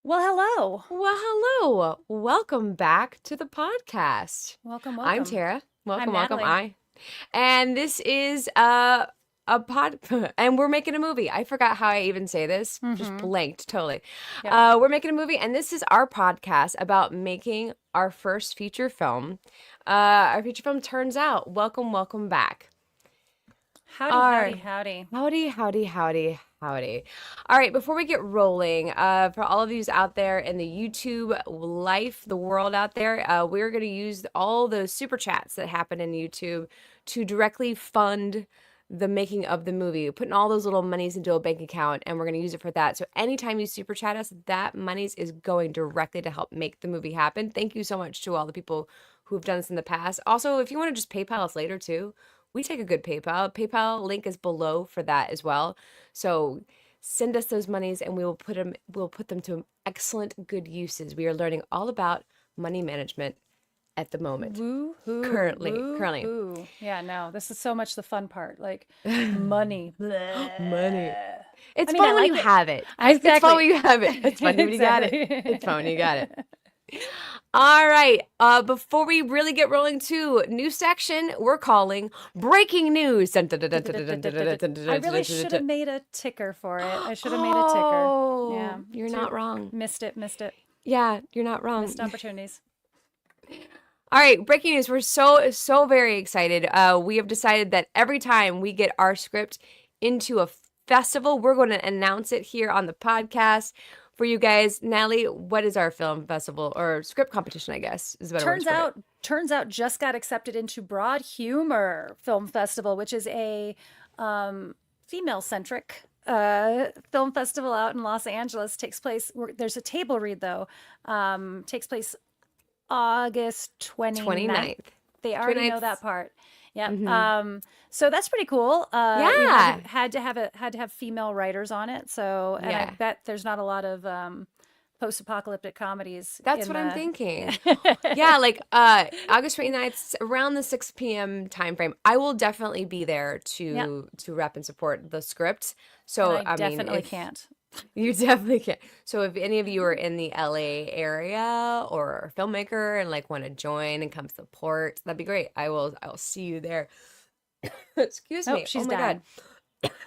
Well, hello. Well, hello. Welcome back to the podcast. Welcome, I'm welcome. Tara. I'm Welcome. Natalie. And this is a pod and we're making a movie. I forgot how I even say this. Just Mm-hmm. blanked totally. Yep. We're making a movie and this is our podcast about making our first feature film. Our feature film turns out. Welcome back. Howdy, howdy, Our howdy. howdy. All right, before we get rolling, for all of yous out there in the YouTube life, the world out there, we're going to use all those super chats that happen in YouTube to directly fund the making of the movie, putting all those little monies into a bank account, and we're going to use it for that. So anytime you super chat us, that monies is going directly to help make the movie happen. Thank you so much to all the people who have done this in the past. Also, if you want to just PayPal us later too, we take a good PayPal. PayPal link is below for that as well. So send us those monies and we'll put them to excellent good uses. We are learning all about money management at the moment. Woo hoo, woo Currently. hoo. Yeah, no, this is so much the fun part. Like money. Money. Bleh. I It's mean, I fun when you like it. have it. It's fun Exactly. when you have it. It's fun when you got it. It's fun when you got it. All right. Before we really get rolling to new section, we're calling breaking news. Dun, dun, dun, dun, dun, dun, dun, dun, dun, dun, I dun, really dun, dun, should have dun. made a ticker for it. I should have made a ticker. Yeah. Oh, you're Too not wrong. missed it, missed it. Yeah, you're not Missed wrong. opportunities. All right, breaking news. We're so very excited. We have decided that every time we get our script into a festival, we're going to announce it here on the podcast for you guys. Natalie, what is our film festival or script competition, I guess, is a better word turns to put it. out turns out just got accepted into Broad Humor Film Festival, which is a female centric film festival out in Los Angeles. Takes place, there's a table read though. Takes place August 29th. 29th. They already know 29th. that part. Yep. Mm-hmm. So that's pretty cool. You Yeah, had to have female writers on it. So, and I yeah. bet there's not a lot of post-apocalyptic comedies That's in what I'm the thinking. Yeah, like August 29th, around the 6 p.m. time frame. I will definitely be there Yeah, to rep and support the script. and So, I I mean, definitely if can't. you definitely can. So if any of you are in the LA area or are a filmmaker and like want to join and come support, that'd be great. I will see you there. Excuse Oh, me. Oh she's my God.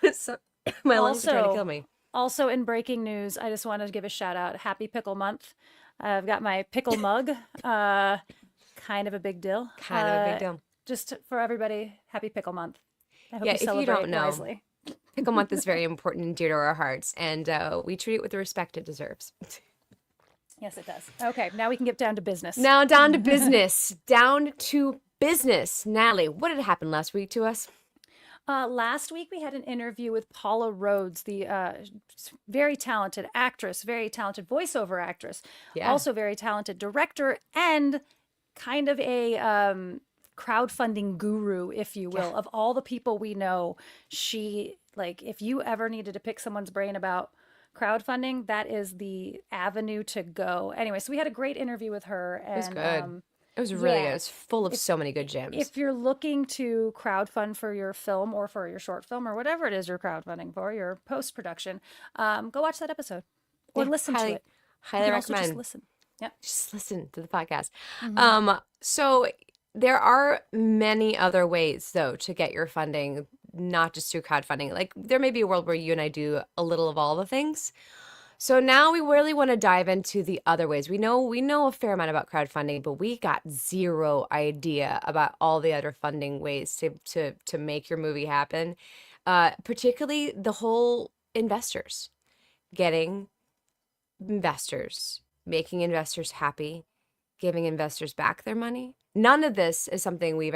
dying. So, my lungs are trying to kill Also, me. also in breaking news, I just wanted to give a shout out. Happy Pickle Month. I've got my pickle mug. Uh, kind of a big deal. Kind of a big deal. Just for everybody, Happy Pickle Month. I hope Yeah, you if you don't celebrate know, wisely. Pickle Month is very important and dear to our hearts, and we treat it with the respect it deserves. Yes, it does. Okay, now we can get down to business. Now down to business. Down to business. Natalie, what had happened last week to us? Last week we had an interview with Paula Rhodes, the very talented actress, very talented voiceover actress, Yeah. also very talented director, and kind of a crowdfunding guru, if you Yeah. will, of all the people we know. She, like, if you ever needed to pick someone's brain about crowdfunding, that is the avenue to go. Anyway, so we had a great interview with her, It was and good. It was really good. It yeah, was full of if so many good gems. if you're looking to crowdfund for your film or for your short film or whatever it is you're crowdfunding for, your post production, go watch that episode or Yeah, listen to it. You highly can also just recommend. listen. Yep. Just listen to the podcast. Hmm. So there are many other ways though to get your funding, not just through crowdfunding. Like there may be a world where you and I do a little of all the things. So now we really want to dive into the other ways. We know a fair amount about crowdfunding, but we got zero idea about all the other funding ways to make your movie happen. Particularly the whole investors, getting investors, making investors happy, giving investors back their money. None of this is something we've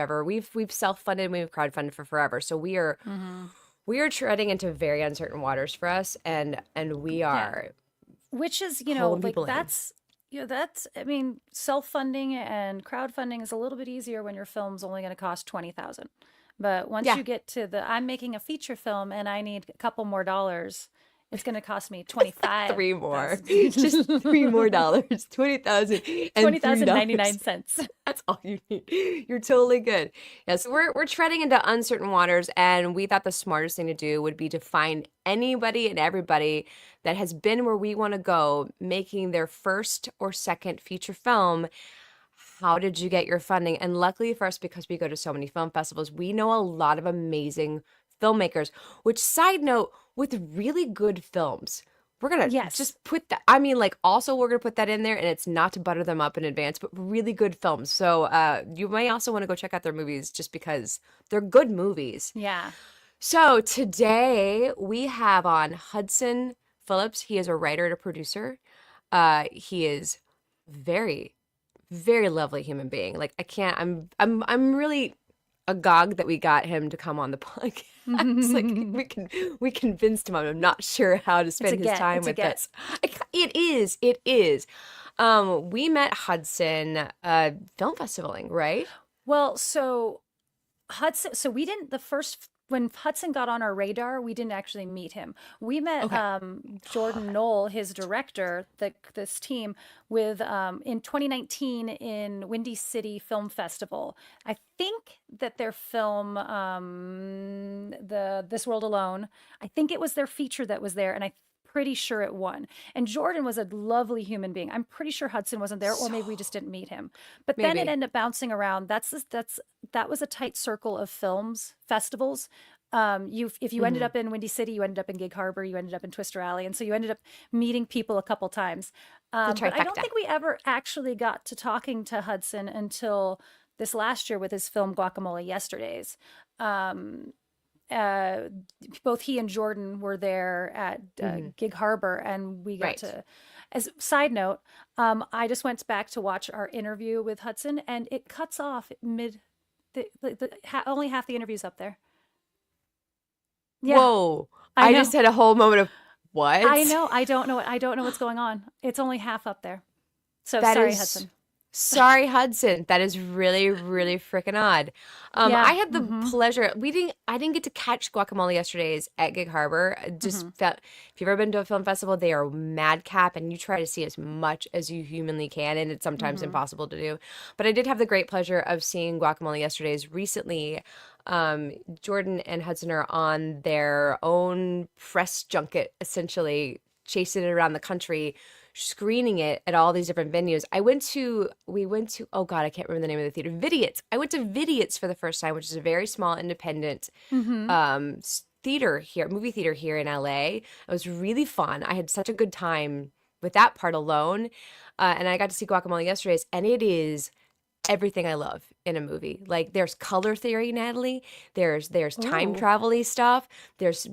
self-funded, we've crowdfunded for forever. So Hmm. we are treading into very uncertain waters for us, and we Yeah. are Which is, pulling like people in. that's, I mean, self-funding and crowdfunding is a little bit easier when your film's only going to cost 20,000. But once Yeah. you get to I'm making a feature film and I need a couple more dollars, it's going to cost me 25,000. Just three more dollars, 20,000 and $3. 20,099 cents. That's all you need. You're totally good. Yeah, so we're treading into uncertain waters, and we thought the smartest thing to do would be to find anybody and everybody that has been where we want to go, making their first or second feature film. How did you get your funding? And luckily for us, because we go to so many film festivals, we know a lot of amazing filmmakers, which, side note, with really good films. We're gonna Yes. just put that. I mean, like, also we're gonna put that in there, and it's not to butter them up in advance, but really good films. So you may also want to go check out their movies just because they're good movies. Yeah. So today we have on Hudson Phillips. He is a writer and a producer. He is very, very lovely human being. Like, I can't. I'm really agog that we got him to come on the podcast. Like, we convinced him. I'm not sure how to It's a spend his get. time It's a with get. us. It is. It is. We met Hudson film festivaling, right? Well, so we didn't, the first, when Hudson got on our radar, we didn't actually meet him. We met Okay. Jordan Knoll, his director, this team, with in 2019 in Windy City Film Festival. I think that their film, the This World Alone, I think it was their feature that was there, and I'm pretty sure it won. And Jordan was a lovely human being. I'm pretty sure Hudson wasn't there, or So maybe we just didn't meet him. But then it maybe. ended up bouncing around. That was a tight circle of films festivals. If you ended Hmm. up in Windy City, you ended up in Gig Harbor, you ended up in Twister Alley, and so you ended up meeting people a couple times. The But I don't trifecta. think we ever actually got to talking to Hudson until this last year with his film Guacamole Yesterdays. Um, uh, Both he and Jordan were there at Hmm. Gig Harbor, and we got Right. to. As side note, I just went back to watch our interview with Hudson, and it cuts off mid. Only half the interview's up there. Yeah, Whoa. I I just know. had a whole moment of I what? know. I don't know what's going on. It's only half up there. So That sorry, is Hudson. sorry, Hudson. That is really, really freaking odd. I Yeah. had the Mm-hmm. pleasure. I didn't get to catch Guacamole Yesterdays at Gig Harbor. I just Mm-hmm. felt if you've ever been to a film festival, they are madcap, and you try to see as much as you humanly can, and it's sometimes Mm-hmm. impossible to do. But I did have the great pleasure of seeing Guacamole Yesterdays recently. Jordan and Hudson are on their own press junket, essentially chasing it around the country, screening it at all these different venues. We went to, oh God, I can't remember the name of the theater. Vidiot's. I went to Vidiot's for the first time, which is a very small independent Mm-hmm. theater here, movie theater here in LA. It was really fun. I had such a good time with that part alone. And I got to see Guacamole Yesterdays, and it is everything I love in a movie. Like, there's color theory, Natalie. There's time Ooh. travel-y stuff. There's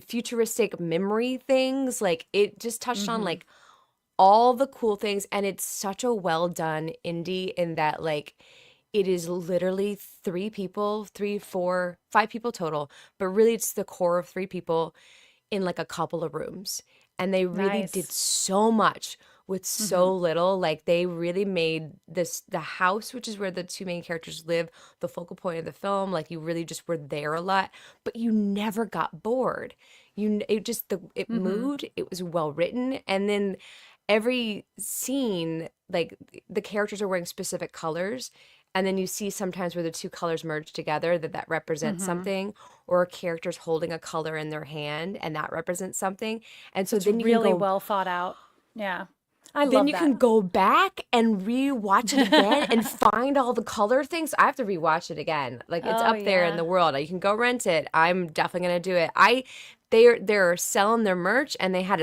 futuristic memory things. Like, it just touched on Mm-hmm. like all the cool things, and it's such a well done indie in that, like, it is literally three people, three, four, five people total, but really it's the core of three people in like a couple of rooms. And they really did Nice. so much with Mm-hmm. so little. Like, they really made the house, which is where the two main characters live, the focal point of the film. Like, you really just were there a lot, but you never got bored. It just, it Mm-hmm. moved, it was well written. And then every scene, like, the characters are wearing specific colors, and then you see sometimes where the two colors merge together, that represents Mm-hmm. something, or a character's holding a color in their hand and that represents something. And So so it's really well thought out. Yeah. I then love you that. can go back and re-watch it again and find all the color things. I have to re-watch it again. Like, it's Oh up there in the yeah. world. You can go rent it. I'm definitely gonna do it. They're selling their merch, and they had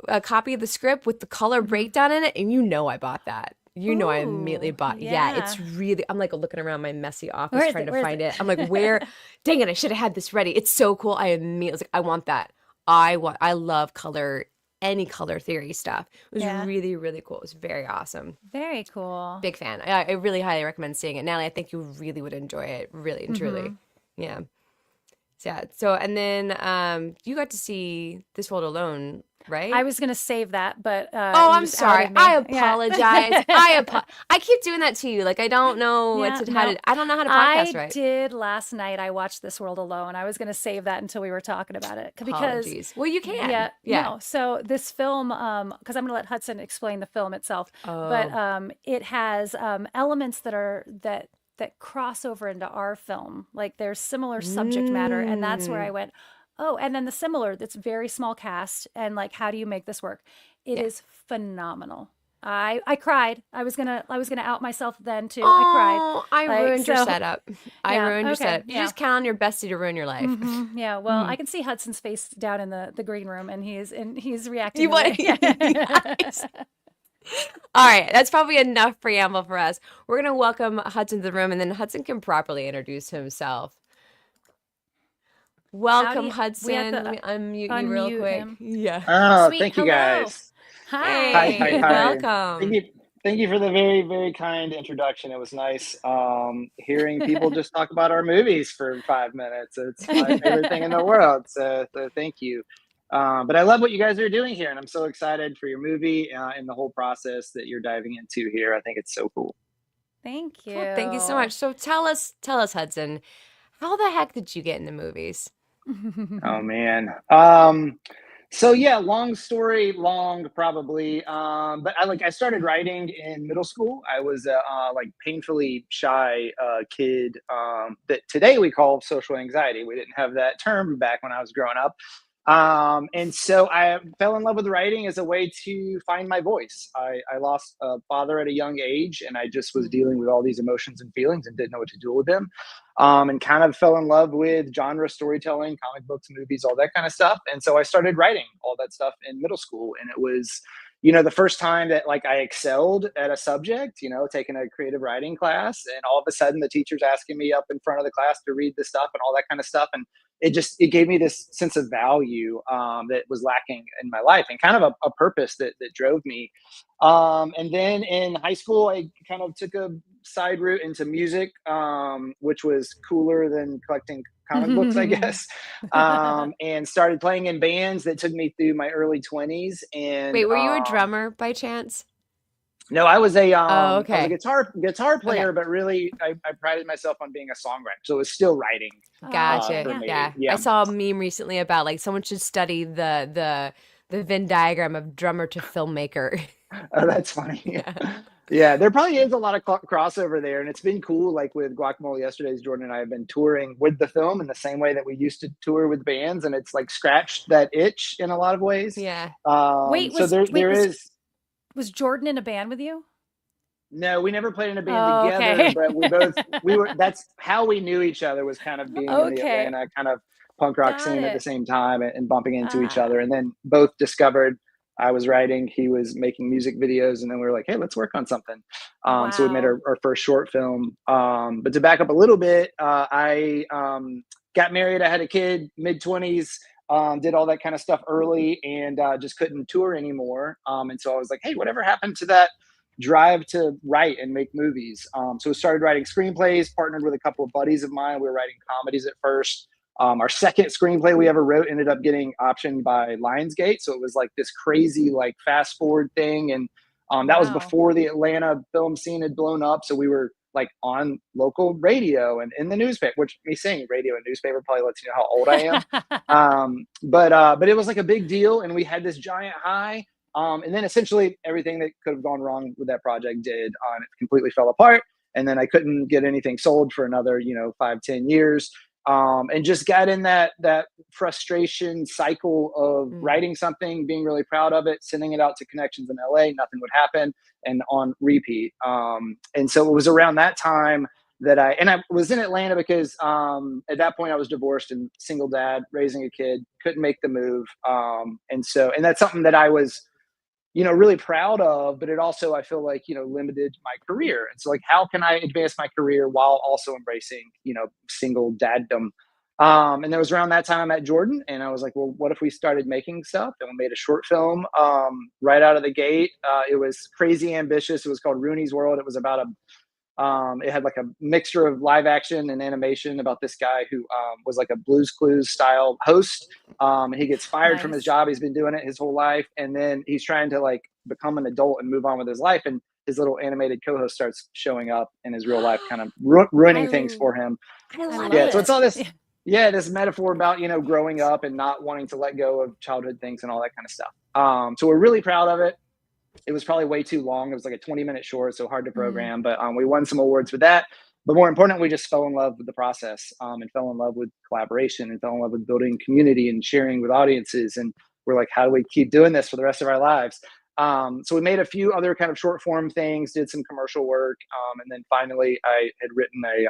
a copy of the script with the color Mm-hmm. breakdown in it, and I bought that. I immediately Ooh, bought. Yeah, yeah. it's really. I'm like looking around my messy Where office is trying it? to Where is find it? it. I'm like, where? Dang it! I should have had this ready. It's so cool. I immediately was like, I want that. I love color any color theory stuff. It was Yeah. really, really cool. It was very awesome. Very cool. Big fan. I really highly recommend seeing it. Natalie, I think you really would enjoy it, really and truly. Hmm. Yeah. So, yeah. So, and then you got to see This World Alone, I right? was gonna save that, but Oh, you I'm just sorry. outed I me. Yeah. apologize. I keep doing that to you. Like I don't know Yeah, no. I don't know how to podcast I right. did last night. I watched This World Alone. I was gonna save that until we were talking about it because Apologies. Well, you can. yeah, Yeah. no. So this film, because I'm gonna let Hudson explain the film itself, but Oh. it has elements that cross over into our film. Like there's similar subject matter, and that's where I Mm. went, oh, and then the similar, that's very small cast, and like, how do you make this work? It Yeah. is phenomenal. I cried. I was gonna out myself then too. I cried. Oh, I Like ruined your so setup. I yeah, ruined your okay. setup. You Yeah. just count on your bestie to ruin your life. Yeah, well, Mhm. I can see Hudson's face down in the green room, and he's reacting You the way. want Yes. All right, that's probably enough preamble for us. We're gonna welcome Hudson to the room, and then Hudson can properly introduce himself. How do Welcome, you? We have Hudson. Let to me unmute you real unmute quick. him. Yeah. Oh, Sweet. thank you Hello. guys. Hi, Hi. hi, Hey, hi. Thank welcome. you. Thank you for the very, very kind introduction. It was nice hearing people just talk about our movies for 5 minutes. It's my favorite thing in the world. So thank you. But I love what you guys are doing here, and I'm so excited for your movie and the whole process that you're diving into here. I think it's so cool. Thank Well, thank you so much. you. So tell us, Hudson, how the heck did you get in the movies? Oh man. So yeah, long story long probably. But I started writing in middle school. I was a like painfully shy kid that today we call social anxiety. We didn't have that term back when I was growing up. And so I fell in love with writing as a way to find my voice. I lost a father at a young age, and I just was Mhm. dealing with all these emotions and feelings and didn't know what to do with them. And kind of fell in love with genre storytelling, comic books, movies, all that kind of stuff. And so I started writing all that stuff in middle school. And it was, the first time that like I excelled at a subject, taking a creative writing class. And all of a sudden the teacher's asking me up in front of the class to read the stuff and all that kind of stuff. And it gave me this sense of value that was lacking in my life and kind of a purpose that drove me. And then in high school, I kind of took a side route into music, which was cooler than collecting comic books, I guess, and started playing in bands that took me through my early 20s. And Wait, were you a drummer by chance? no, Oh, I was a okay. guitar Okay. player, but really I prided myself on being a songwriter, so it was still writing Oh, okay. Gotcha. for Yeah. me. Yeah. I Yeah. saw a meme recently about like someone should study the Venn diagram of drummer to filmmaker. Oh, that's funny. Yeah. Yeah, there probably is a lot of crossover there, and it's been cool. Like with Guacamole yesterday's, Jordan and I have been touring with the film in the same way that we used to tour with bands, and it's like scratched that itch in a lot of ways. Yeah. Wait, So was wait there is. was Jordan in a band with you? No, we never played in a band Oh, together, okay. but we were that's how we knew each other, was kind of being in the Okay. Atlanta kind of punk rock Got scene at the it. same time and bumping into each Ah, other. And then both discovered I was writing, he was making music videos, and then we were like, hey, let's work on something. So we made wow. our first short film. But to back up a little bit, I got married, I had a kid, mid 20s. Did all that kind of stuff early and just couldn't tour anymore. And so I was like, hey, whatever happened to that drive to write and make movies? So I started writing screenplays, partnered with a couple of buddies of mine. We were writing comedies at first. Our second screenplay we ever wrote ended up getting optioned by Lionsgate, so it was like this crazy like fast forward thing, and that was Wow. before the Atlanta film scene had blown up. So we were like on local radio and in the newspaper, which me saying radio and newspaper probably lets you know how old I am. But it was like a big deal, and we had this giant high. And then essentially everything that could have gone wrong with that project did. It completely fell apart, and then I couldn't get anything sold for another 5-10 years. And just got in that frustration cycle of Mm. writing something, being really proud of it, sending it out to connections in LA, nothing would happen, and on repeat. And so it was around that time that I was in Atlanta because at that point I was divorced and single dad, raising a kid, couldn't make the move. And that's something that I was really proud of, but it also, I feel like, limited my career. And so like, how can I advance my career while also embracing, single daddom? And it was around that time I met Jordan, and I was like, well, what if we started making stuff? And we made a short film right out of the gate. It was crazy ambitious. It was called Rooney's World. It was about it had like a mixture of live action and animation about this guy who was like a Blues Clues style host. And he gets fired from his Nice. job. He's been doing it his whole life. And then he's trying to like become an adult and move on with his life. And his little animated co-host starts showing up in his real life, kind of ruining things for him. I I love love Yeah. So it's it. all this, Yeah. yeah, this metaphor about, you know, growing up and not wanting to let go of childhood things and all that kind of stuff. So we're really proud of it. It was probably way too long. It was like a 20-minute short, so hard to Mhm. program. But we won some awards for that. But more important, we just fell in love with the process and fell in love with collaboration and fell in love with building community and sharing with audiences. And we're like, how do we keep doing this for the rest of our lives? So we made a few other kind of short form things, did some commercial work, and then finally I had written a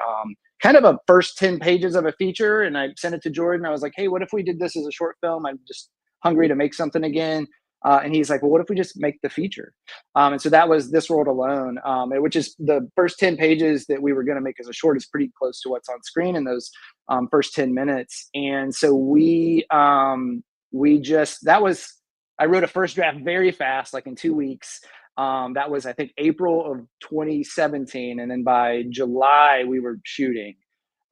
kind of a first 10 pages of a feature, and I sent it to Jordan. I was like, hey, what if we did this as a short film? I'm just hungry to make something again. And he's like, well, what if we just make the feature? And so that was This World Alone, which is the first 10 pages that we were going to make as a short is pretty close to what's on screen in those first 10 minutes. And so I wrote a first draft very fast, like in 2 weeks. That was, I think, April of 2017. And then by July, we were shooting.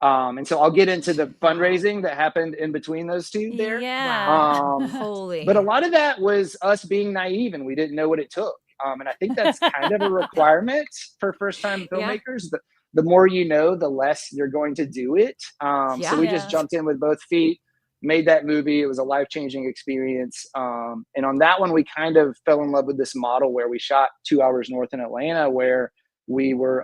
And so I'll get into the Wow. fundraising that happened in between those two there. Wow. Yeah. But a Holy. lot of that was us being naive and we didn't know what it took. And I think that's kind of a requirement for first time Yeah. filmmakers. The more you know, the less you're going to do it. So Yeah. we just Yeah. jumped in with both feet, made that movie. It was a life changing experience. And on that one, we kind of fell in love with this model where we shot 2 hours north in Atlanta, where we were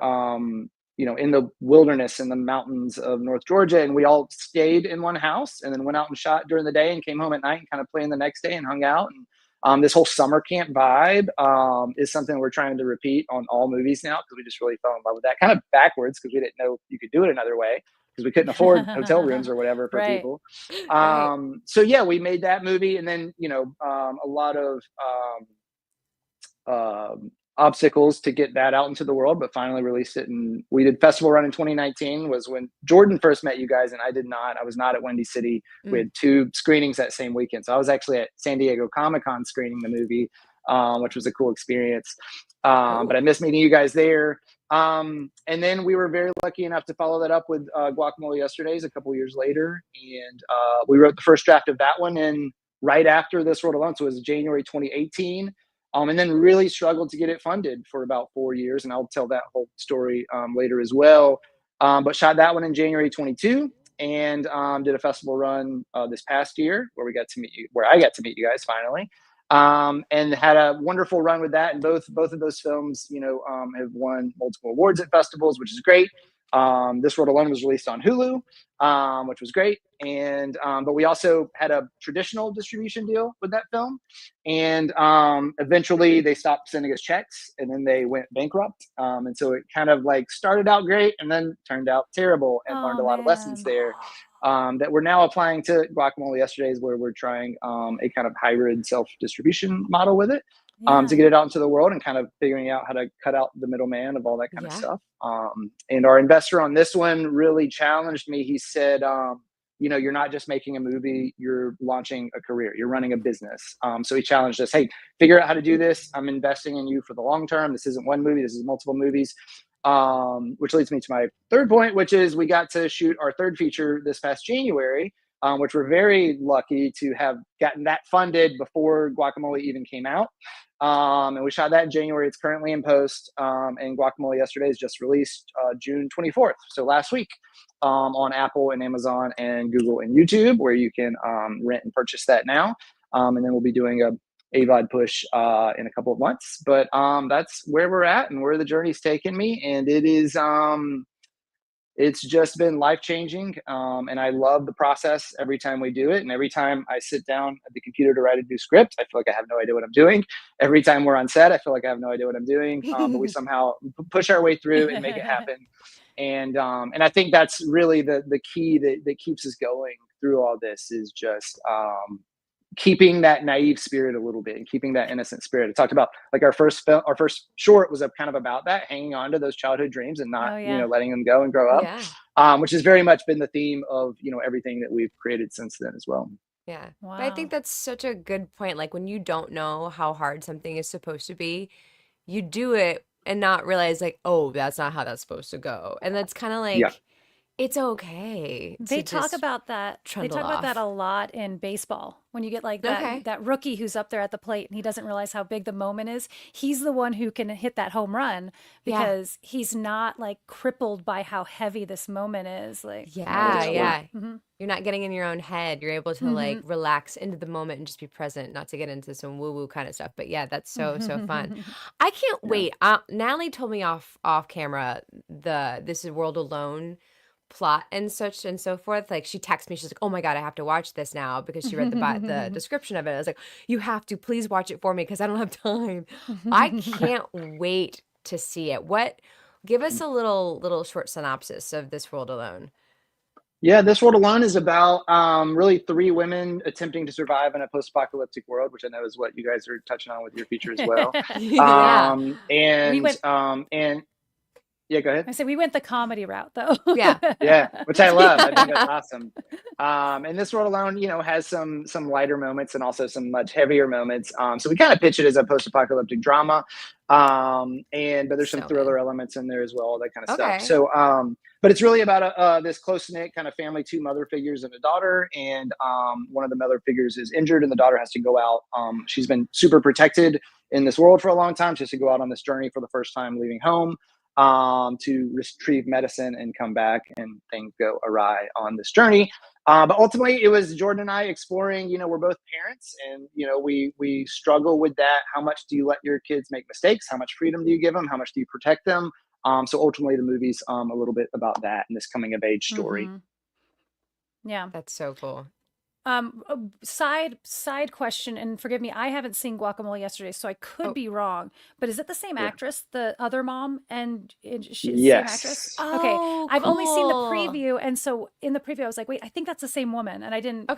you know, in the wilderness in the mountains of North Georgia. And we all stayed in one house and then went out and shot during the day and came home at night and kind of played the next day and hung out. And this whole summer camp vibe is something we're trying to repeat on all movies now because we just really fell in love with that, kind of backwards because we didn't know you could do it another way because we couldn't afford hotel rooms or whatever for Right. people. Right. So yeah, we made that movie. And then, you know, a lot of obstacles to get that out into the world, but finally released it. And we did festival run in 2019 was when Jordan first met you guys, and I did not. I was not at Windy City. We Mm. had 2 screenings that same weekend. So I was actually at San Diego Comic-Con screening the movie, which was a cool experience. But I Oh. missed meeting you guys there. And then we were very lucky enough to follow that up with Guacamole Yesterdays a couple years later. And we wrote the first draft of that one in right after This World Alone. So it was January 2018. And then really struggled to get it funded for about 4 years. And I'll tell that whole story later as well. But shot that one in January 22 and did a festival run this past year where I got to meet you guys finally. And had a wonderful run with that. And both of those films, you know, have won multiple awards at festivals, which is great. This World Alone was released on Hulu, which was great. And but we also had a traditional distribution deal with that film, and eventually they stopped sending us checks, and then they went bankrupt. And so it kind of like started out great, and then turned out terrible, and learned Oh a lot of lessons man. there. That we're now applying to Guacamole Yesterdays, where we're trying a kind of hybrid self-distribution model with it to Yeah. get it out into the world and kind of figuring out how to cut out the middleman of all that kind of Yeah. stuff. And our investor on this one really challenged me. He said, you know, you're not just making a movie, you're launching a career, you're running a business. So he challenged us, hey, figure out how to do this. I'm investing in you for the long term. This isn't one movie, this is multiple movies. Which leads me to my third point, which is we got to shoot our third feature this past January, which we're very lucky to have gotten that funded before Guacamole even came out. And we shot that in January. It's currently in post. And Guacamole Yesterday is just released June 24th. So last week on Apple and Amazon and Google and YouTube, where you can rent and purchase that now. And then we'll be doing a AVOD push in a couple of months. But that's where we're at and where the journey's taken me. And it is it's just been life changing. And I love the process every time we do it. And every time I sit down at the computer to write a new script, I feel like I have no idea what I'm doing. Every time we're on set, I feel like I have no idea what I'm doing. But we somehow push our way through and make it happen. And I think that's really the key that keeps us going through all this is just keeping that naive spirit a little bit and keeping that innocent spirit. I talked about like our first short was kind of about that, hanging on to those childhood dreams and not, Oh yeah. letting them go and grow up. Yeah. Which has very much been the theme of, everything that we've created since then as well. Yeah. But I think Wow. that's such a good point. Like when you don't know how hard something is supposed to be, you do it and not realize like, oh, that's not how that's supposed to go. And that's kind of Yeah. like it's okay They to talk just about that. They trundle talk about that a off. lot in baseball. When you get like Okay. that rookie who's up there at the plate and he doesn't realize how big the moment is, he's the one who can hit that home run Yeah. because he's not like crippled by how heavy this moment is. Like, No, Yeah, that's cool. yeah. You're not getting in your own head. You're able to like relax into the moment and just be present, not to get into some woo-woo kind of stuff. But yeah, that's so fun. I can't Yeah. wait. Natalie told me off camera the This Is World Alone plot and such and so forth. Like she texted me, she's like, "Oh my God, I have to watch this now," because she read the description of it. I was like, "You have to please watch it for me because I don't have time." I can't wait to see it. Give us a little short synopsis of This World Alone. Yeah, This World Alone is about really three women attempting to survive in a post-apocalyptic world, which I know is what you guys are touching on with your feature as well. Yeah. We went, And yeah, go ahead. I said we went the comedy route though. Yeah. Yeah, which I love. I think that's awesome. And This World Alone, has some lighter moments and also some much heavier moments. So we kind of pitch it as a post-apocalyptic drama, but there's some So thriller good. elements in there as well, all that kind of stuff. Okay. So, but it's really about this close knit kind of family, two mother figures and a daughter, and one of the mother figures is injured, and the daughter has to go out. She's been super protected in this world for a long time. She has to go out on this journey for the first time, leaving home to retrieve medicine and come back, and things go awry on this journey. But ultimately, it was Jordan and I exploring. We're both parents, and we struggle with that. How much do you let your kids make mistakes? How much freedom do you give them? How much do you protect them? So ultimately, the movie's a little bit about that and this coming of age story. Yeah. That's so cool. Side question, and forgive me, I haven't seen Guacamole yesterday, so I could Oh, be wrong. But is it the same Yeah. actress, the other mom, and she's the same actress? Yes. Okay, oh, I've only seen the cool. preview, and so in the preview, I was like, wait, I think that's the same woman, and I Okay. didn't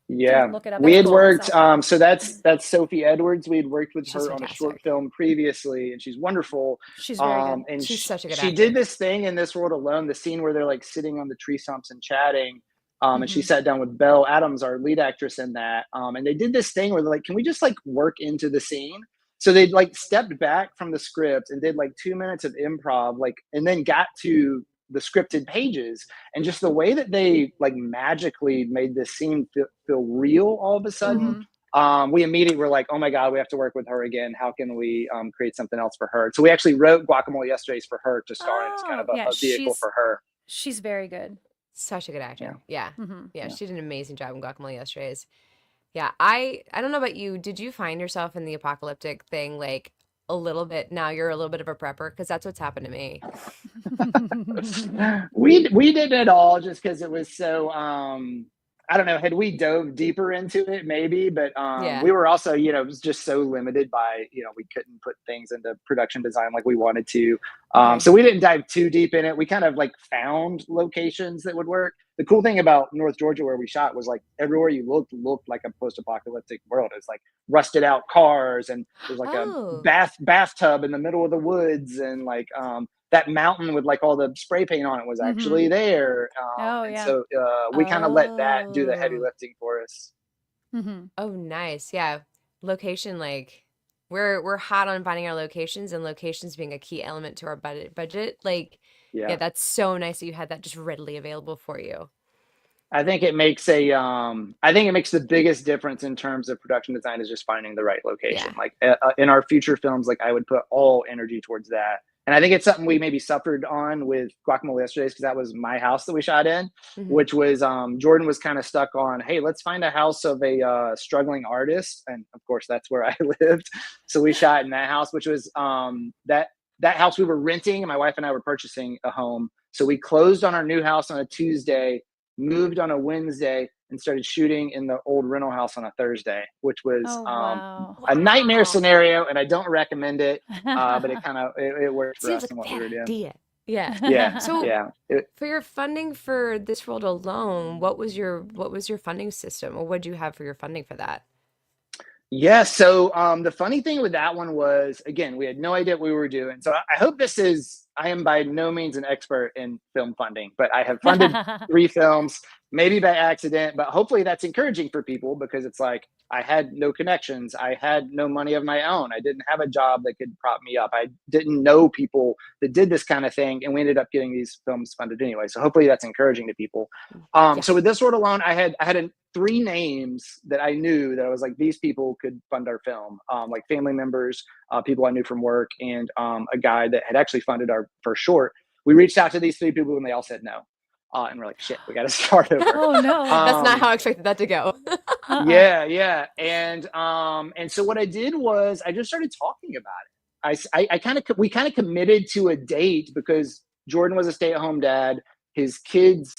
Yeah, look it up we That's had anymore cool. worked. myself. So that's Sophie Edwards. We had worked with She's her on a short fantastic. film previously, and she's wonderful. She's very good. And She's such a good she did actor. this thing in This World Alone, the scene where they're like sitting on the tree stumps and chatting. And she Hmm. sat down with Belle Adams, our lead actress in that. And they did this thing where they're like, "Can we just like work into the scene?" So they like stepped back from the script and did like 2 minutes of improv, like, and then got to the scripted pages, and just the way that they like magically made this scene feel real all of a sudden. Hmm. We immediately were like, "Oh my God, we have to work with her again. How can we create something else for her?" So we actually wrote Guacamole Yesterdays for her to star in as kind Oh, of yeah, a vehicle for her. she's very good. Such a good Yeah. actor. Yeah. Hmm. Yeah. Yeah. She did an amazing job in Guacamole Yesterdays. Yeah. I don't know about you. Did you find yourself in the apocalyptic thing like a little bit? Now you're a little bit of a prepper because that's what's happened to me. We did it all just because it was so I don't know, had we dove deeper into it maybe, but Yeah. we were also, it was just so limited by, we couldn't put things into production design like we wanted to. Okay. So we didn't dive too deep in it. We kind of like found locations that would work. The cool thing about North Georgia where we shot was like everywhere you looked like a post-apocalyptic world. It's like rusted out cars, and there's like a Oh. bathtub in the middle of the woods, and like that mountain with like all the spray paint on it was actually there. Oh And yeah. so we kind of let that do the heavy Oh. lifting for us. Hmm. Oh, nice. Yeah. Location, like we're hot on finding our locations and locations being a key element to our budget. Like, yeah, Yeah. that's so nice that you had that just readily available for you. I think it makes the biggest difference in terms of production design is just finding the right location. Yeah. Like in our future films, like I would put all energy towards that. And I think it's something we maybe suffered on with Guacamole Yesterdays, because that was my house that we shot in, Hmm. which was Jordan was kind of stuck on, hey, let's find a house of a struggling artist, and of course that's where I lived. So we shot in that house, which was that house we were renting, and my wife and I were purchasing a home. So we closed on our new house on a Tuesday, moved on a Wednesday, and started shooting in the old rental house on a Thursday, which was Oh wow. a nightmare Wow. scenario, and I don't recommend it. But it worked for Seems us like and a what we were bad doing. idea. Yeah. Yeah, So yeah. for your funding for This World Alone, what was your funding system, or what did you have for your funding for that? Yeah. So the funny thing with that one was, again, we had no idea what we were doing. So I hope this is, I am by no means an expert in film funding, but I have funded 3 films, maybe by accident, but hopefully that's encouraging for people because it's like I had no connections. I had no money of my own. I didn't have a job that could prop me up. I didn't know people that did this kind of thing. And we ended up getting these films funded anyway. So hopefully that's encouraging to people. Yeah. So with this world alone, I had 3 names that I knew that I was like, these people could fund our film, like family members, people I knew from work, and a guy that had actually funded our first short. We reached out to these 3 people and they all said no. And we're like, shit, we got to start over. Oh no. That's not how I expected that to go. Uh-uh. Yeah. And so what I did was I just started talking about it. We kind of committed to a date because Jordan was a stay-at-home dad. His kids,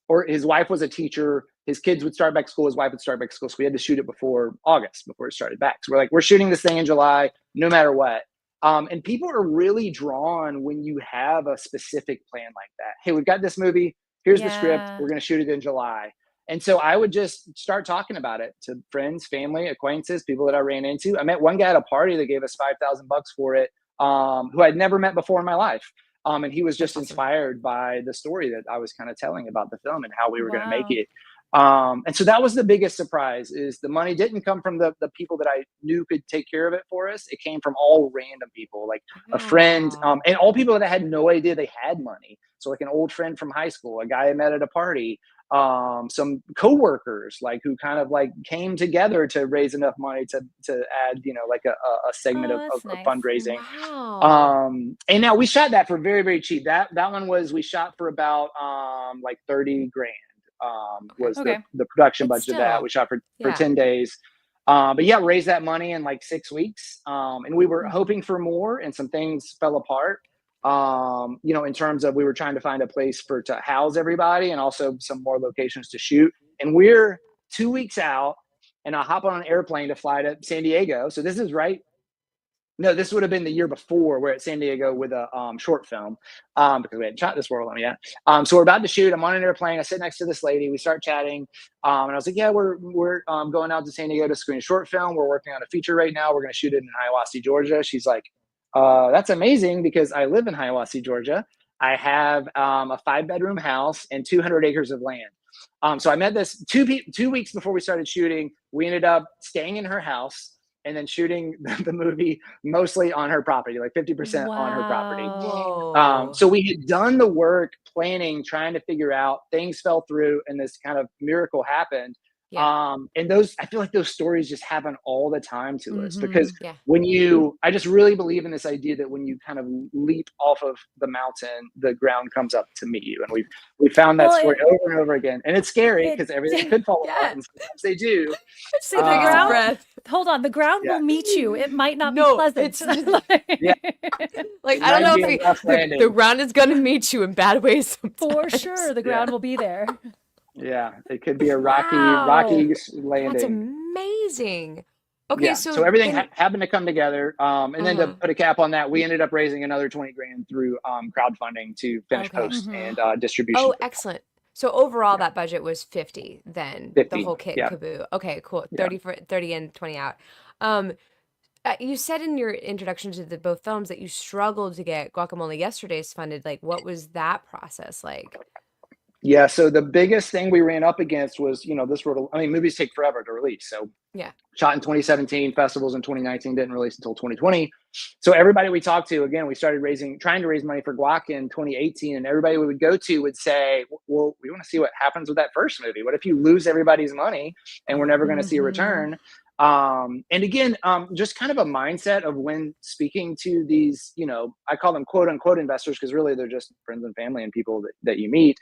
or his wife was a teacher. His kids would start back school. His wife would start back school. So we had to shoot it before August, before it started back. So we're like, we're shooting this thing in July, no matter what. And people are really drawn when you have a specific plan like that. Hey, we've got this movie. Here's the script. Yeah. We're going to shoot it in July. And so I would just start talking about it to friends, family, acquaintances, people that I ran into. I met one guy at a party that gave us $5,000 for it, who I'd never met before in my life. And he was just That's awesome. inspired by the story that I was kind of telling about the film and how we were going to make Wow. it. And so that was the biggest surprise, is the money didn't come from the people that I knew could take care of it for us. It came from all random people, like a friend, Wow. and all people that I had no idea they had money. So like an old friend from high school, a guy I met at a party, some coworkers, like, who kind of like came together to raise enough money to add, like a segment Oh, of, that's of, of nice. fundraising. Wow. And now we shot that for very, very cheap. That one was, we shot for about like 30 grand. Okay. Was Okay. the production But budget of that. still, We shot for yeah. 10 days. But yeah, raised that money in like 6 weeks. And we were Mhm. hoping for more, and some things fell apart. In terms of, we were trying to find a place to house everybody, and also some more locations to shoot. And we're 2 weeks out, and I hop on an airplane to fly to San Diego. So this is right. No, this would have been the year before. We're at San Diego with a short film, because we hadn't shot this world on yet. So we're about to shoot. I'm on an airplane. I sit next to this lady. We start chatting, and I was like, "Yeah, we're going out to San Diego to screen a short film. We're working on a feature right now. We're going to shoot it in Hiawassee, Georgia." She's like, "That's amazing, because I live in Hiawassee, Georgia. I have a 5-bedroom house and 200 acres of land." So I met this 2 weeks before we started shooting. We ended up staying in her house and then shooting the movie mostly on her property, like 50% on her property. Wow. Whoa. So we had done the work, planning, trying to figure out, things fell through, and this kind of miracle happened. Yeah. And I feel like those stories just happen all the time to us, because Mhm. Yeah. I just really believe in this idea that when you kind of leap off of the mountain, the ground comes up to meet you. And we found that Well, story over and over again. And it's scary it because everything could fall apart, Yeah. and sometimes they do. Just see take the a deep ground. breath. Hold on, the ground Yeah. will meet you. It might not be No, pleasant. it's just, Yeah. like, It I don't might know be if a rough the landing. ground is gonna meet you in bad ways For sometimes. sure, the Yeah. ground will be there. Yeah, it could be a rocky Wow. That's landing. amazing. Okay, Yeah, so so everything then happened to come together. And then to put a cap on that, we ended up raising another 20 grand through crowdfunding to finish Okay. post Mhm. and distribution. Oh, excellent. So overall Yeah, that budget was 50 then, the 50. whole kit Yeah, and caboodle. Okay, cool. yeah. 30 and 20 out. Um, you said in your introduction to the both films that you struggled to get Guacamole Yesterdays funded. Like, what was that process like? Yeah, so the biggest thing we ran up against was, movies take forever to release. So Yeah. shot in 2017, festivals in 2019, didn't release until 2020. So everybody we talked to, again, we started trying to raise money for Guac in 2018, and everybody we would go to would say, "Well, we want to see what happens with that first movie. What if you lose everybody's money and we're never going to see a Mhm. return?" And again, just kind of a mindset of, when speaking to these, I call them quote unquote investors, because really they're just friends and family and people that you meet,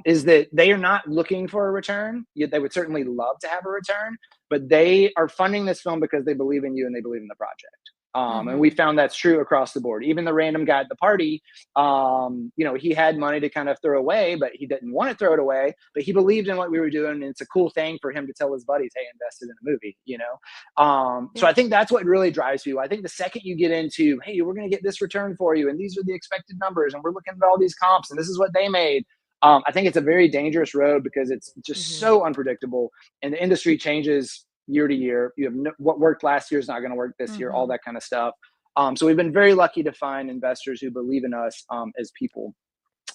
is that they are not looking for a return. Yet they would certainly love to have a return, but they are funding this film because they believe in you and they believe in the project. And we Mhm. found that's true across the board. Even the random guy at the party, he had money to kind of throw away, but he didn't want to throw it away. But he believed in what we were doing, and it's a cool thing for him to tell his buddies, "Hey, invested in a movie." So Yeah. I think that's what really drives people. I think the second you get into, "Hey, we're going to get this return for you, and these are the expected numbers, and we're looking at all these comps, and this is what they made," I think it's a very dangerous road, because it's just Hmm. so unpredictable, and the industry changes year to year. You have what worked last year is not going to work this year, all Mm-hmm. that kind of stuff. So we've been very lucky to find investors who believe in us as people.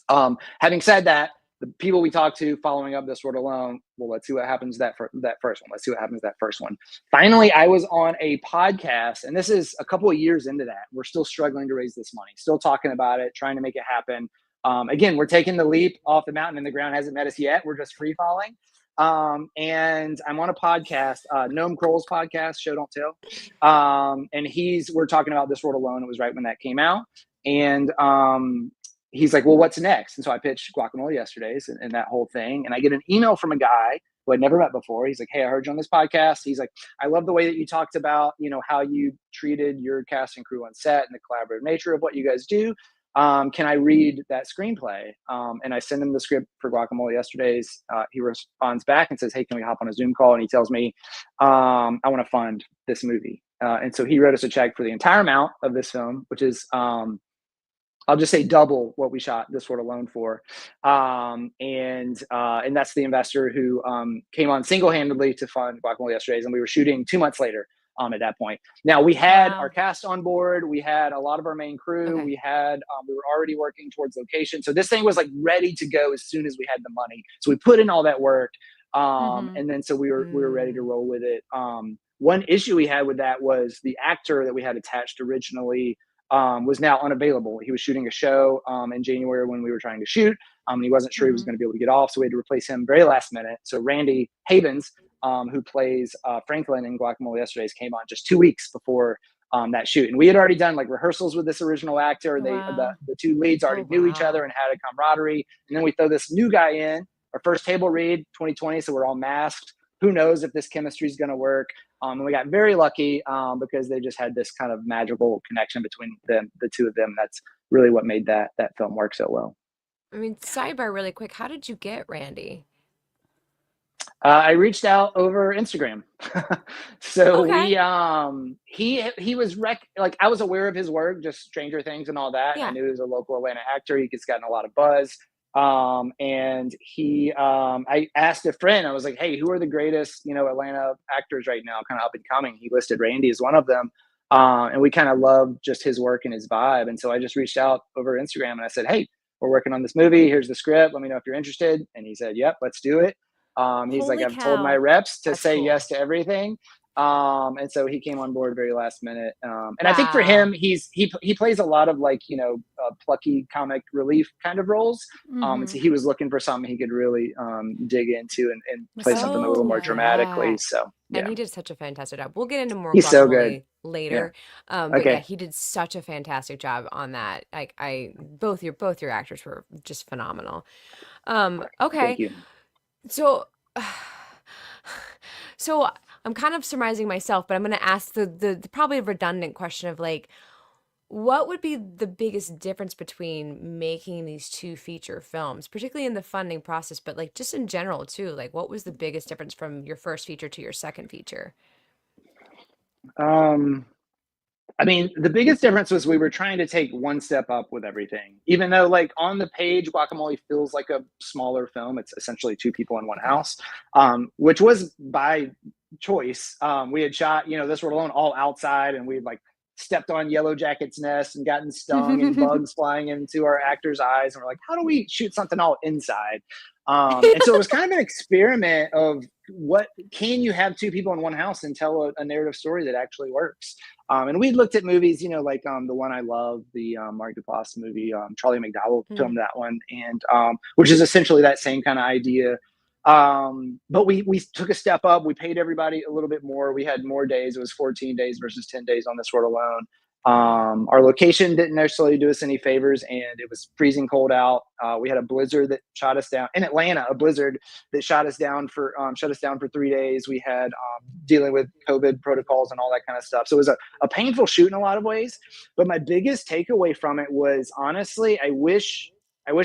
Having said that, the people we talk to following up this word alone, well, let's see what happens that first one. Let's see what happens that first one. Finally, I was on a podcast, and this is a couple of years into that. We're still struggling to raise this money, still talking about it, trying to make it happen. Again, we're taking the leap off the mountain, and the ground hasn't met us yet. We're just free falling. And I'm on a podcast, Noam Kroll's podcast, Show Don't Tell. And we're talking about This World Alone. It was right when that came out. And he's like, well, what's next? And so I pitched Guacamole Yesterdays and that whole thing. And I get an email from a guy who I'd never met before. He's like, hey, I heard you on this podcast. He's like, I love the way that you talked about, how you treated your cast and crew on set and the collaborative nature of what you guys do. Can I read that screenplay? And I send him the script for Guacamole Yesterdays. He responds back and says, hey, can we hop on a Zoom call? And he tells me, I want to fund this movie. And so he wrote us a check for the entire amount of this film, which is, I'll just say double what we shot This World Alone for. And that's the investor who came on single-handedly to fund Guacamole Yesterdays. And we were shooting 2 months later at that point. Now we had our cast on board. We had a lot of our main crew. Okay. We were already working towards location. So this thing was like ready to go as soon as we had the money. So we put in all that work. And then so we were ready to roll with it. One issue we had with that was the actor that we had attached originally was now unavailable. He was shooting a show in January when we were trying to shoot. And he wasn't sure he was going to be able to get off, so we had to replace him very last minute. So Randy Havens, who plays Franklin in Guacamole Yesterdays, came on just 2 weeks before that shoot. And we had already done like rehearsals with this original actor. The two leads already knew each other and had a camaraderie. And then we throw this new guy in, our first table read, 2020, so we're all masked. Who knows if this chemistry is going to work? And we got very lucky because they just had this kind of magical connection between them, the two of them. That's really what made that film work so well. I mean, sidebar really quick. How did you get Randy? I reached out over Instagram. So Okay. he was like, I was aware of his work, just Stranger Things and all that. Yeah. I knew he was a local Atlanta actor. He's gotten a lot of buzz. And I asked a friend, I was like, hey, who are the greatest, Atlanta actors right now, kind of up and coming? He listed Randy as one of them. And we kind of loved just his work and his vibe. And so I just reached out over Instagram and I said, hey, we're working on this movie. Here's the script. Let me know if you're interested. And he said, yep, let's do it. He's Holy like, I've told my cow. reps to That's say cool. yes to everything. And so he came on board very last minute. And I think for him, he plays a lot of like, plucky comic relief kind of roles. And so he was looking for something he could really dig into and play something a little more dramatically. So yeah. And he did such a fantastic job. We'll get into more He's so Guacamole good. later. Yeah. But Okay. yeah, he did such a fantastic job on that. Like both your actors were just phenomenal. Okay. Thank you. So I'm kind of surmising myself, but I'm going to ask the probably redundant question of like, what would be the biggest difference between making these two feature films, particularly in the funding process, but like just in general too? Like, what was the biggest difference from your first feature to your second feature? I mean, the biggest difference was we were trying to take one step up with everything. Even though, like, on the page, Guacamole feels like a smaller film. It's essentially two people in one house, which was by choice. We had shot, This World Alone all outside, and we'd like stepped on Yellow Jacket's nest and gotten stung and bugs flying into our actors' eyes. And we're like, how do we shoot something all inside? And so it was kind of an experiment of what can you have two people in one house and tell a narrative story that actually works. And we looked at movies, like the one I love, the Mark Duplass movie, Charlie McDowell filmed that one, and which is essentially that same kind of idea. But we took a step up. We paid everybody a little bit more. We had more days. It was 14 days versus 10 days on This World Alone. Our location didn't necessarily do us any favors, and it was freezing cold out. We had a blizzard that shot us down in Atlanta, a blizzard that shut us down for 3 days. We had dealing with COVID protocols and all that kind of stuff. So it was a painful shoot in a lot of ways. But my biggest takeaway from it was, honestly, I wish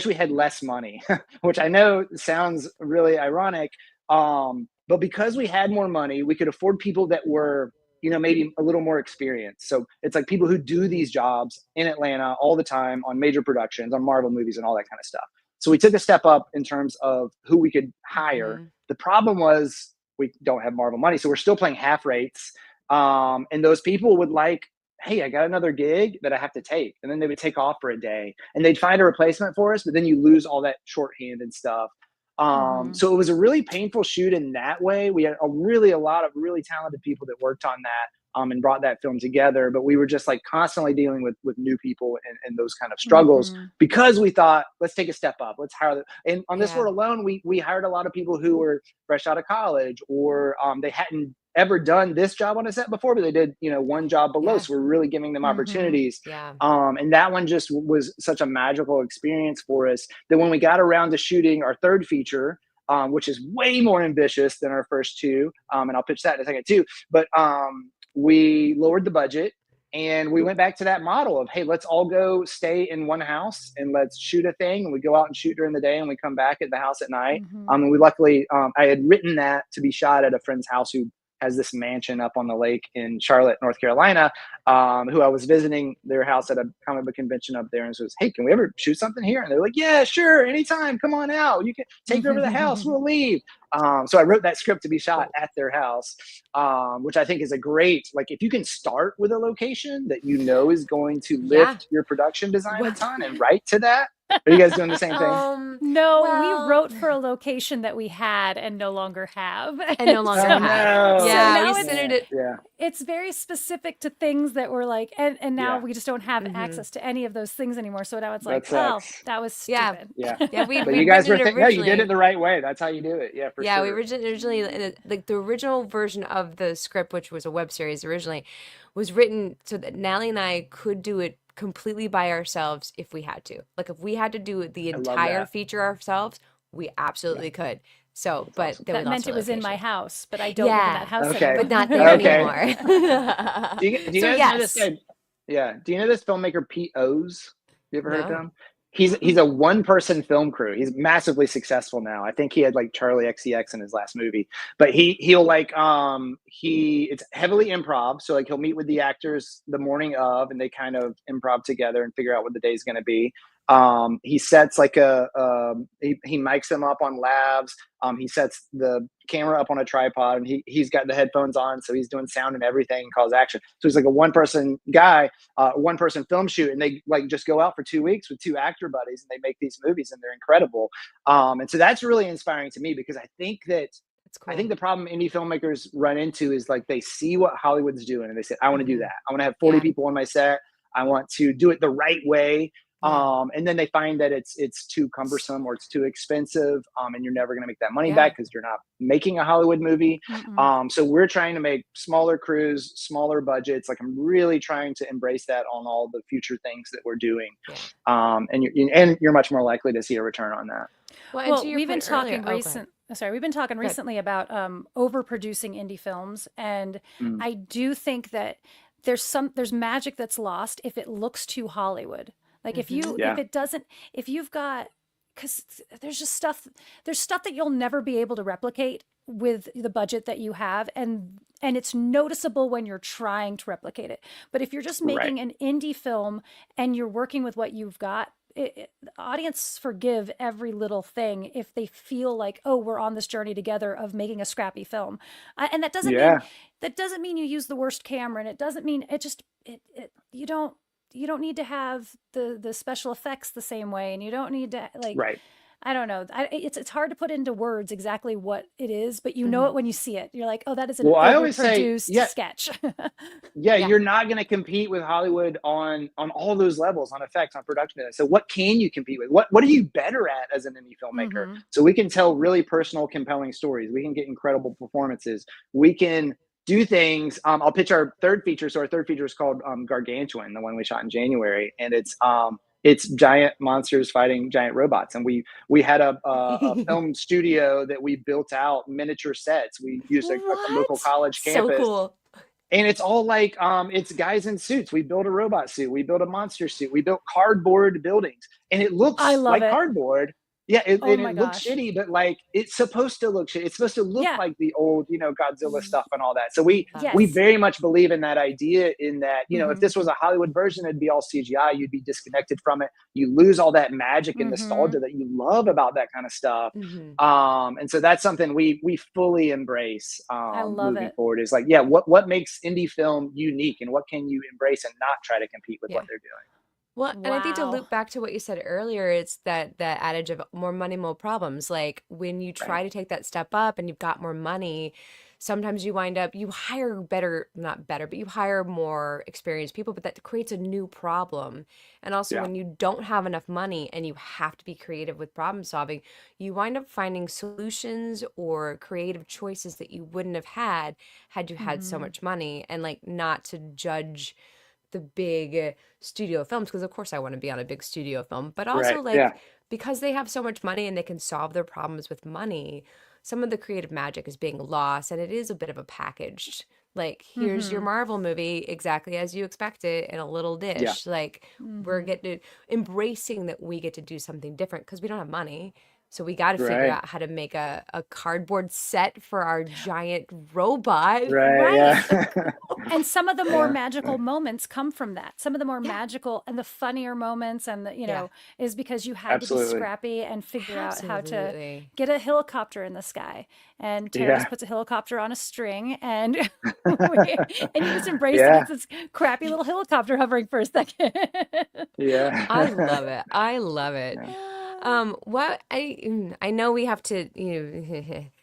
we had less money, which I know sounds really ironic. But because we had more money, we could afford people that were, maybe a little more experienced. So it's like people who do these jobs in Atlanta all the time on major productions, on Marvel movies and all that kind of stuff. So we took a step up in terms of who we could hire. The problem was we don't have Marvel money. So we're still playing half rates. And those people would like, hey, I got another gig that I have to take. And then they would take off for a day and they'd find a replacement for us, but then you lose all that shorthand and stuff. Mhm. So it was a really painful shoot in that way. We had a lot of really talented people that worked on that, and brought that film together. But we were just like constantly dealing with new people and those kind of struggles, Mhm. because we thought, let's take a step up. Let's hire them. And on this Yeah. world alone, we hired a lot of people who were fresh out of college, or they hadn't ever done this job on a set before, but they did, one job below. Yeah. So we're really giving them Mhm. opportunities. Yeah. And that one just was such a magical experience for us that when we got around to shooting our third feature, which is way more ambitious than our first two, and I'll pitch that in a second too. But we lowered the budget and we went back to that model of, hey, let's all go stay in one house and let's shoot a thing. And we go out and shoot during the day and we come back at the house at night. Mhm. And we luckily, I had written that to be shot at a friend's house who has this mansion up on the lake in Charlotte, North Carolina, who I was visiting their house at a comic book convention up there, and says, hey, can we ever shoot something here? And they're like, yeah, sure, anytime, come on out. You can take over the house, we'll leave. So I wrote that script to be shot at their house, which I think is a great, like, if you can start with a location that is going to Yeah. lift your production design a Well- ton and write to that. Are you guys doing the same thing? No, well- we wrote for a location that we had and no longer have. And no longer Oh, have. no. Yeah, now we it's- centered it. Yeah. It's very specific to things that were like, and now Yeah. we just don't have Mhm. access to any of those things anymore. So now it's like, That oh, sucks. that was Yeah. stupid. Yeah. Yeah, we But you guys were originally. no, you did it the right way. That's how you do it. Yeah, for Yeah, sure. we originally like the original version of the script, which was a web series originally, was written so that Natalie and I could do it completely by ourselves if we had to. Like if we had to do the I love entire that. feature ourselves, we absolutely could. So, but awesome. there That was meant also it was in my location. house, but I don't live in Yeah. that house Okay. anymore. But not there Okay. anymore. Do you So, guys know this yes. guy? Yeah. Do you know this filmmaker Pete O's? You ever heard of No. him? He's a one-person film crew. He's massively successful now. I think he had like Charlie XCX in his last movie. But he'll like it's heavily improv. So like he'll meet with the actors the morning of, and they kind of improv together and figure out what the day's going to be. He sets like he mics them up on lavs. He sets the camera up on a tripod, and he's got the headphones on, so he's doing sound and everything and calls action. So he's like a one-person guy, one-person film shoot, and they like just go out for 2 weeks with two actor buddies, and they make these movies, and they're incredible. And so that's really inspiring to me, because I think That's cool. I think the problem indie filmmakers run into is like they see what Hollywood's doing, and they say, I want to do Mhm. that. I want to have 40 Yeah. people on my set. I want to do it the right way. Yeah. And then they find that it's too cumbersome or it's too expensive, and you're never going to make that money Yeah. back because you're not making a Hollywood movie. Mm-mm. So we're trying to make smaller crews, smaller budgets. Like I'm really trying to embrace that on all the future things that we're doing. Yeah. And you're much more likely to see a return on that. Well, and Well, to your we've been point earlier, talking we've been talking ahead. recently about overproducing indie films, and Mm. I do think that there's magic that's lost if it looks too Hollywood. Like if Mhm. Yeah. if it doesn't, if you've got, because there's stuff that you'll never be able to replicate with the budget that you have, and it's noticeable when you're trying to replicate it. But if you're just Right. making an indie film and you're working with what you've got, the audience forgive every little thing if they feel like, oh, we're on this journey together of making a scrappy film. And that doesn't Yeah. mean you use the worst camera, and it doesn't mean you don't need to have the special effects the same way, and you don't need to like, Right. I don't know. It's hard to put into words exactly what it is, but you know Mhm. it when you see it. You're like, oh, that is an Well, I always say, overproduced yeah, sketch. yeah, Yeah. you're not going to compete with Hollywood on all those levels, on effects, on production. So what can you compete with? What are you better at as an indie filmmaker? Mhm. So we can tell really personal, compelling stories. We can get incredible performances. We can do things. I'll pitch our third feature. So our third feature is called Gargantuan, the one we shot in January, and it's giant monsters fighting giant robots. And we had a film studio that we built out miniature sets. We used a local What? college So campus. cool. And it's all like it's guys in suits. We built a robot suit. We built a monster suit. We built cardboard buildings, and it looks I love like it. cardboard. Oh and my it looks gosh. shitty, but like it's supposed to look shitty. It's supposed to look Yeah. like the old, Godzilla Y- stuff and all that. So we yes. very much believe in that idea. In that, if Mm-hmm. this was a Hollywood version, it'd be all CGI. You'd be disconnected from it. You lose all that magic and Mm-hmm. nostalgia that you love about that kind of stuff. Mhm. And so that's something we fully embrace I love moving it. forward. Is like, yeah, what makes indie film unique, and what can you embrace and not try to compete with Yeah. what they're doing. Well, and I think to Wow. loop back to what you said earlier, it's that adage of more money, more problems. Like when you Right. try to take that step up and you've got more money, sometimes you wind up you hire better, not better, but you hire more experienced people, but that creates a new problem. And also Yeah. when you don't have enough money and you have to be creative with problem solving, you wind up finding solutions or creative choices that you wouldn't have had you had so Mm-hmm. much money. And like not to judge the big studio films because of course I want to be on a big studio film, but also Right. Yeah. like because they have so much money and they can solve their problems with money, some of the creative magic is being lost and it is a bit of a packaged like here's your Mm-hmm. Marvel movie exactly as you expect it in a little Yeah. dish. Like we're Mm-hmm. getting to embracing that we get to do something different because we don't have money. So we got to figure Right. out how to make a cardboard set for our giant robot. Right. Right. Yeah. And some of the more Yeah. magical moments come from that. Some of the more Yeah. magical and the funnier moments and Yeah. is because you had to be Absolutely. scrappy and figure out how to Absolutely. get a helicopter in the sky. And Tara just Yeah. puts a helicopter on a string and and you just embrace that Yeah. it's this crappy little helicopter hovering for a second. I Yeah. love it. I love it. Yeah. What I know we have to,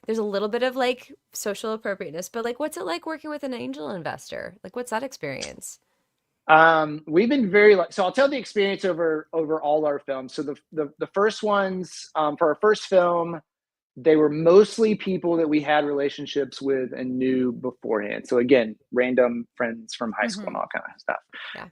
there's a little bit of like social appropriateness, but like what's it like working with an angel investor? Like what's that experience? We've been very so I'll tell the experience over all our films. So the first ones, for our first film, they were mostly people that we had relationships with and knew beforehand. So again, random friends from high school and Hmm. all kind of stuff.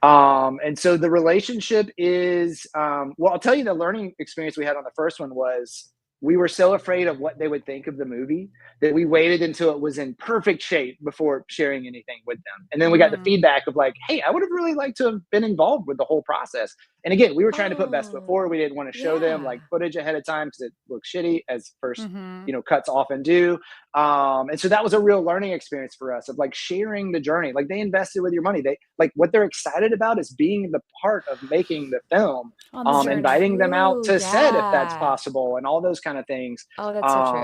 Yeah. And so the relationship is, well, I'll tell you the learning experience we had on the first one was we were so afraid of what they would think of the movie that we waited until it was in perfect shape before sharing anything with them. And then we got the Mm. feedback of like, hey, I would have really liked to have been involved with the whole process. And again, we were trying to put best foot Oh, forward. We didn't want to show them yeah. like footage ahead of time because it looks shitty, as first, Hmm. cuts often do. And so that was a real learning experience for us of like sharing the journey. Like they invested with your money. They like what they're excited about is being the part of making the film, On the So journey. inviting them out true. to set if that's Yeah. possible, and all those kind of things. Oh, that's so true.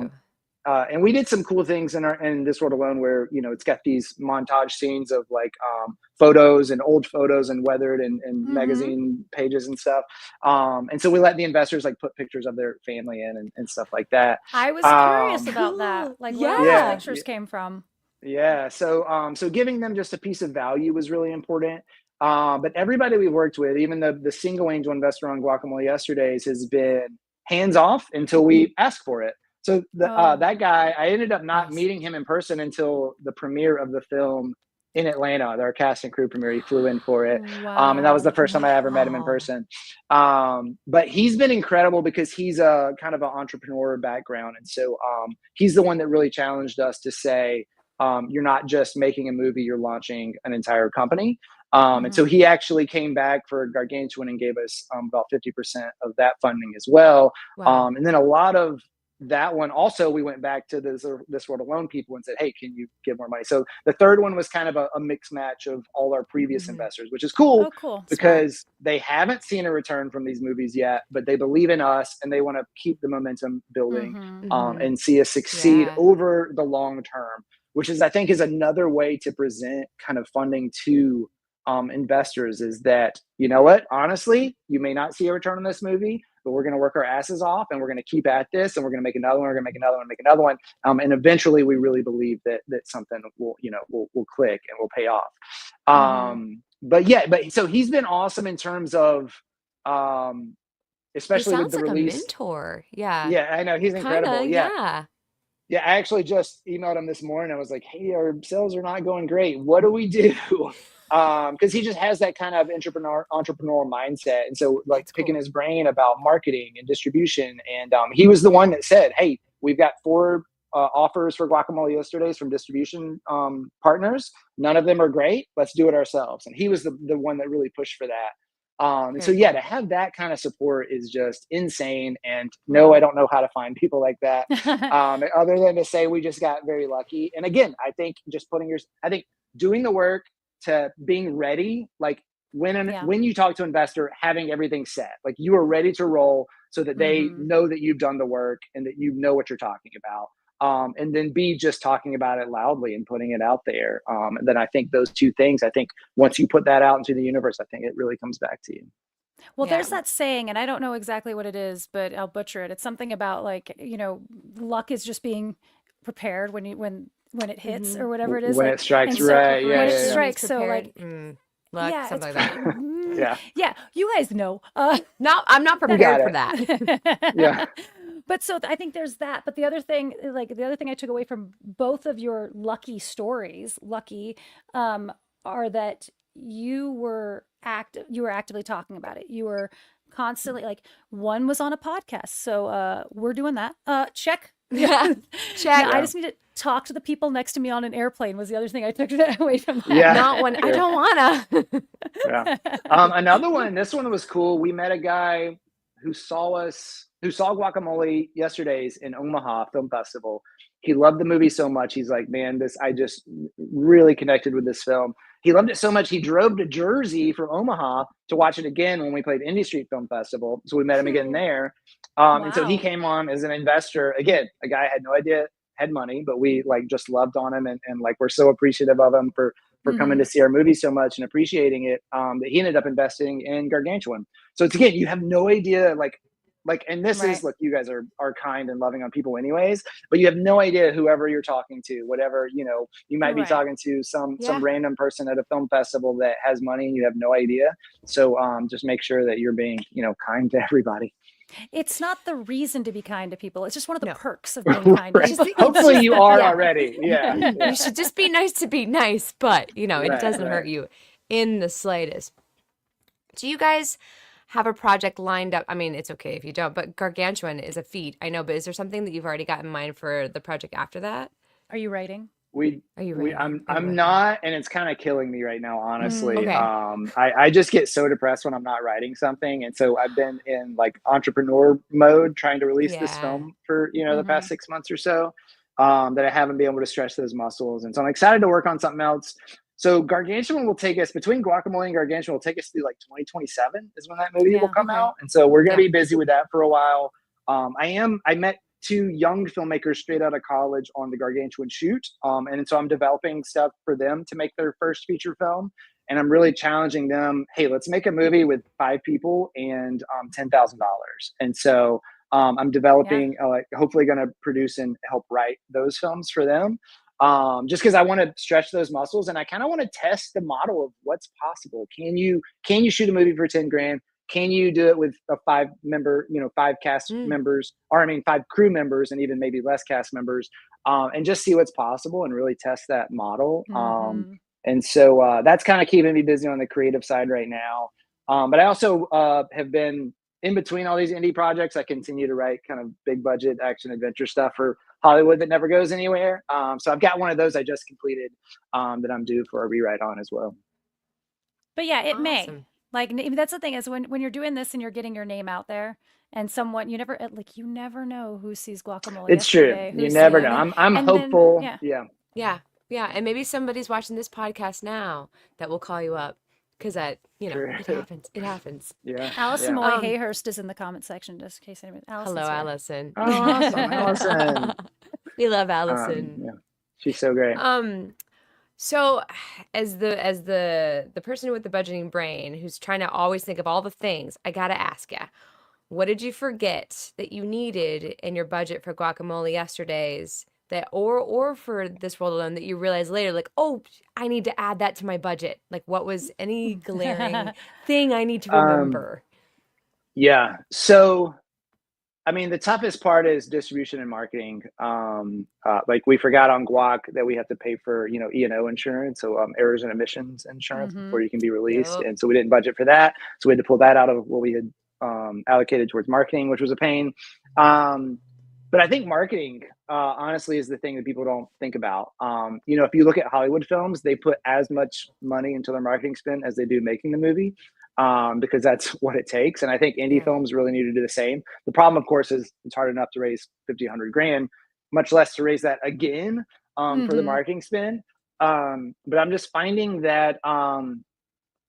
Um, and we did some cool things in this world alone where it's got these montage scenes of like photos and old photos and weathered and Hmm. magazine pages and stuff. And so we let the investors like put pictures of their family in and stuff like that. I was Oh, curious Um, about that, cool. like where all those yeah, Yeah. pictures came from. yeah. So giving them just a piece of value was really important. But everybody we worked with, even the single angel investor on Guacamole Yesterdays, has been hands off until we ask for it. So Oh, that guy, I ended up not Nice. meeting him in person until the premiere of the film in Atlanta. Our cast and crew premiere. He flew in for it, and that was the wow. first time I ever met him in Wow. person. But he's been incredible because he's a kind of an entrepreneur background, and so he's the one that really challenged us to say, you're not just making a movie, you're launching an entire company. And so Hmm. he actually came back for Gargantuan and gave us about 50% of that funding as well. Wow. And then a lot of that one also, we went back to this world alone people and said, hey, can you give more money? So the third one was kind of a mixed match of all our previous Hmm. investors, which is cool Oh, cool. Smart. because they haven't seen a return from these movies yet, but they believe in us and they want to keep the momentum building, Hmm. Hmm. and see us succeed Yeah. over the long term, which is, I think, is another way to present kind of funding to investors, is that, you know what, honestly, you may not see a return on this movie, but we're going to work our asses off and we're going to keep at this and we're going to make another one, we're going to make another one, make another one. And eventually we really believe that something will click and will pay off. Hmm. But so he's been awesome in terms of, He especially with sounds the like a release. mentor. Yeah. Yeah, I know, he's Kind incredible. of. Yeah. Yeah. Yeah, I actually just emailed him this morning. I was like, "Hey, our sales are not going great. What do we do?" Because he just has that kind of entrepreneurial mindset, and so like That's picking cool. his brain about marketing and distribution. And he was the one that said, "Hey, we've got 4 offers for Guacamole Yesterdays from distribution partners. None of them are great. Let's do it ourselves." And he was the one that really pushed for that. And so Very yeah, cool. to have that kind of support is just insane. And no, I don't know how to find people like that. Other than to say we just got very lucky. And again, I think just I think doing the work to being ready, like Yeah. when you talk to an investor, having everything set, like you are ready to roll so that they Mhm. know that you've done the work and that you know what you're talking about. And then B, just talking about it loudly and putting it out there. And then I think those two things, I think once you put that out into the universe, I think it really comes back to you. Well, Yeah. there's that saying, and I don't know exactly what it is, but I'll butcher it. It's something about like, luck is just being prepared when it hits or whatever it is. When Like, it strikes and so right. Yeah. when it Yeah. Yeah. Preparation means strikes, so prepared. like, Luck, yeah, something like that. Yeah. yeah, you guys know. No, I'm not You got prepared for it. that. Yeah. But so I think there's that. But the other thing I took away from both of your lucky, um, are that you were actively talking about it. You were constantly like one was on a podcast. So we're doing that. Check. Yeah. Now Check. I Yeah. just need to talk to the people next to me on an airplane was the other thing I took away from that. Yeah. Not when I Yeah. don't wanna. Yeah. Another one, this one was cool. We met a guy who saw Guacamole yesterday's in Omaha Film Festival. He loved the movie so much. He's like, man, I just really connected with this film. He loved it so much. He drove to Jersey from Omaha to watch it again when we played Indie Street Film Festival. So we met him again there. And so he Wow. came on as an investor. Again, a guy I had no idea had money, but we like just loved on him and like we're so appreciative of him for coming to Hmm. see our movie so much and appreciating it, that he ended up investing in Gargantuan. So it's again, you have no idea, and this is Right. look, you guys are kind and loving on people anyways, but you have no idea whoever you're talking to, whatever, you might be Right. talking to some Yeah. random person at a film festival that has money and you have no idea. So just make sure that you're being, kind to everybody. It's not the reason to be kind to people. It's just one of the No. perks of being kind to Right. people. Hopefully you are yeah. already. Yeah. You Yeah. should just be nice to be nice, but it Right. doesn't hurt Right. you in the slightest. Do you guys have a project lined up? I mean, it's okay if you don't, but Gargantuan is a feat. I know, but is there something that you've already got in mind for the project after that? Are you writing? Are you We writing? Are you I'm working? not, and it's kind of killing me right now, honestly. Mm. Okay. I just get so depressed when I'm not writing something, and so I've been in like entrepreneur mode trying to release this Yeah. film for the Hmm. past 6 months or so, that I haven't been able to stretch those muscles, and so I'm excited to work on something else. So Gargantuan will take us between Guacamole and Gargantuan will take us through like 2027 is when that movie will Yeah. come Okay. out, and so we're gonna Yeah. be busy with that for a while. I met two young filmmakers straight out of college on the Gargantuan shoot. And so I'm developing stuff for them to make their first feature film. And I'm really challenging them, hey, let's make a movie with 5 people and $10,000. And so I'm Yeah. developing, hopefully going to produce and help write those films for them. Just because I want to stretch those muscles and I kind of want to test the model of what's possible. Can you shoot a movie for 10 grand? Can you do it with a 5 member, 5 cast Mm. members, or I mean, 5 crew members, and even maybe less cast members, and just see what's possible and really test that model. Hmm. And so that's kind of keeping me busy on the creative side right now. But I also have been in between all these indie projects. I continue to write kind of big budget action adventure stuff for Hollywood that never goes anywhere. So I've got one of those I just completed that I'm due for a rewrite on as well. But yeah, it may. Awesome. Like that's the thing is when you're doing this and you're getting your name out there, and someone you never know who sees Guacamole It's true. yesterday, You who's never seeing know. it, I'm and then hopeful. yeah, Yeah. Yeah. Yeah. And maybe somebody's watching this podcast now that will call you up because True. it happens. It happens. Yeah. Allison Yeah. Moy Um, Hayhurst is in the comment section just in case anyone. hello, Allison's here. Allison. Oh, awesome, Allison. We love Allison. Yeah, she's so great. So as the person with the budgeting brain who's trying to always think of all the things, I gotta ask you, what did you forget that you needed in your budget for Guacamole yesterday's that or for This World Alone that you realized later, like, oh, I need to add that to my budget? Like, what was any glaring thing I need to Um, remember? yeah. So, I mean, the toughest part is distribution and marketing. Like we forgot on Guac that we have to pay for, E&O insurance, so errors and emissions insurance Hmm. before you can be released, Yup. and so we didn't budget for that. So we had to pull that out of what we had allocated towards marketing, which was a pain. But I think marketing, honestly, is the thing that people don't think about. If you look at Hollywood films, they put as much money into their marketing spend as they do making the movie. because that's what it takes. And I think indie Yeah. films really need to do the same. The problem, of course, is it's hard enough to raise 50, 100 grand, much less to raise that again for the Mm-hmm. marketing spend. But I'm just finding that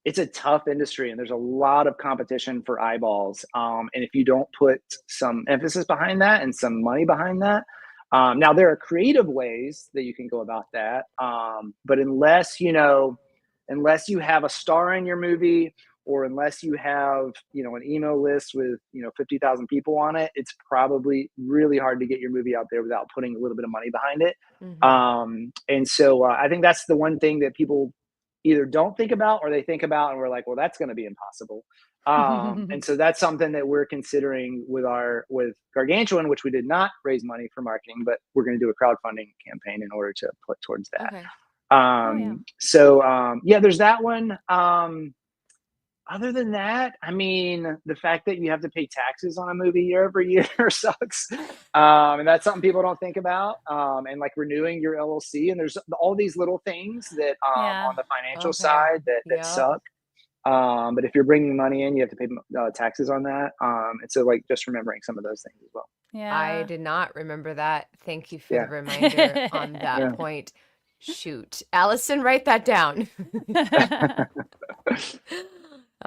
it's a tough industry and there's a lot of competition for eyeballs. And if you don't put some emphasis behind that and some money behind that, now there are creative ways that you can go about that. But unless you have a star in your movie, or unless you have, an email list with, 50,000 people on it, it's probably really hard to get your movie out there without putting a little bit of money behind it. Hmm. And so I think that's the one thing that people either don't think about or they think about and we're like, well, that's going to be impossible. And so that's something that we're considering with Gargantuan, which we did not raise money for marketing, but we're going to do a crowdfunding campaign in order to put towards that. Okay. Oh yeah. Yeah, there's that one. Other than that, I mean, the fact that you have to pay taxes on a movie year over year sucks. And that's something people don't think about. And like renewing your LLC, and there's all these little things that Yeah. on the financial Okay. side that Yep. suck. But if you're bringing money in, you have to pay taxes on that. And so like just remembering some of those things as well. I Yeah. did not remember that. Thank you for the Yeah. reminder on that Yeah. point. Shoot. Allison, write that down.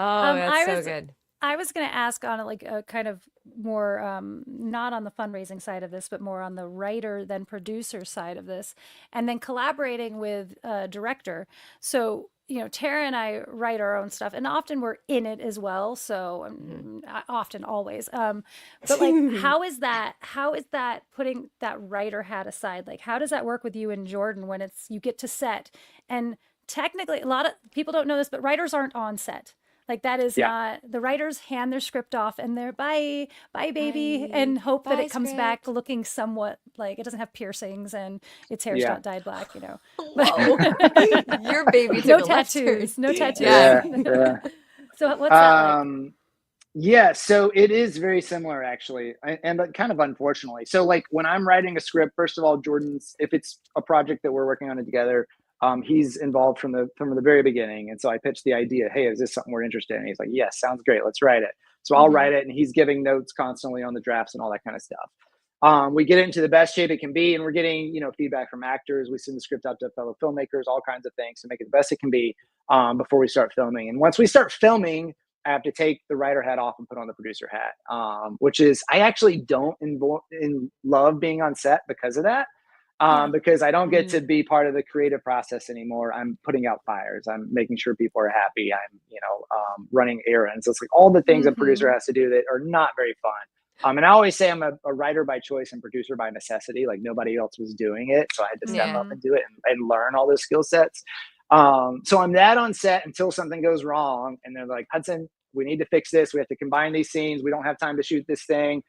Oh, that's I so was good. I was going to ask on like a kind of more not on the fundraising side of this, but more on the writer than producer side of this, and then collaborating with a director. So Tara and I write our own stuff, and often we're in it as well. So often, always. But like, Mhm. how is that putting that writer hat aside? Like, how does that work with you and Jordan when you get to set and technically a lot of people don't know this, but writers aren't on set. Like that is Yeah. not the writers hand their script off and they're bye baby Bye. and hope that Bye, it comes back script. looking somewhat like it doesn't have piercings and its hair's Yeah. not dyed black. But Whoa. Your baby took no a left turn. tattoos, no tattoos. Yeah. Yeah. Yeah. So what's that like? Yeah, so it is very similar actually, and kind of unfortunately. So like when I'm writing a script, first of all, Jordan's if it's a project that we're working on it together, he's involved from the very beginning. And so I pitched the idea, hey, is this something we're interested in? And he's like, yes, sounds great, let's write it. So I'll Mm-hmm. write it, and he's giving notes constantly on the drafts and all that kind of stuff. We get into the best shape it can be, and we're getting feedback from actors. We send the script out to fellow filmmakers, all kinds of things to make it the best it can be before we start filming. And once we start filming, I have to take the writer hat off and put on the producer hat, which is I actually don't love being on set because of that. Yeah. Because I don't get to Mm. be part of the creative process anymore. I'm putting out fires. I'm making sure people are happy. I'm, running errands. It's like all the things a producer Mm-hmm. has to do that are not very fun. And I always say I'm a writer by choice and producer by necessity. Like nobody else was doing it, so I had to step Yeah. up and do it and learn all those skill sets. So I'm that on set until something goes wrong, and they're like, Hudson, we need to fix this. We have to combine these scenes. We don't have time to shoot this thing.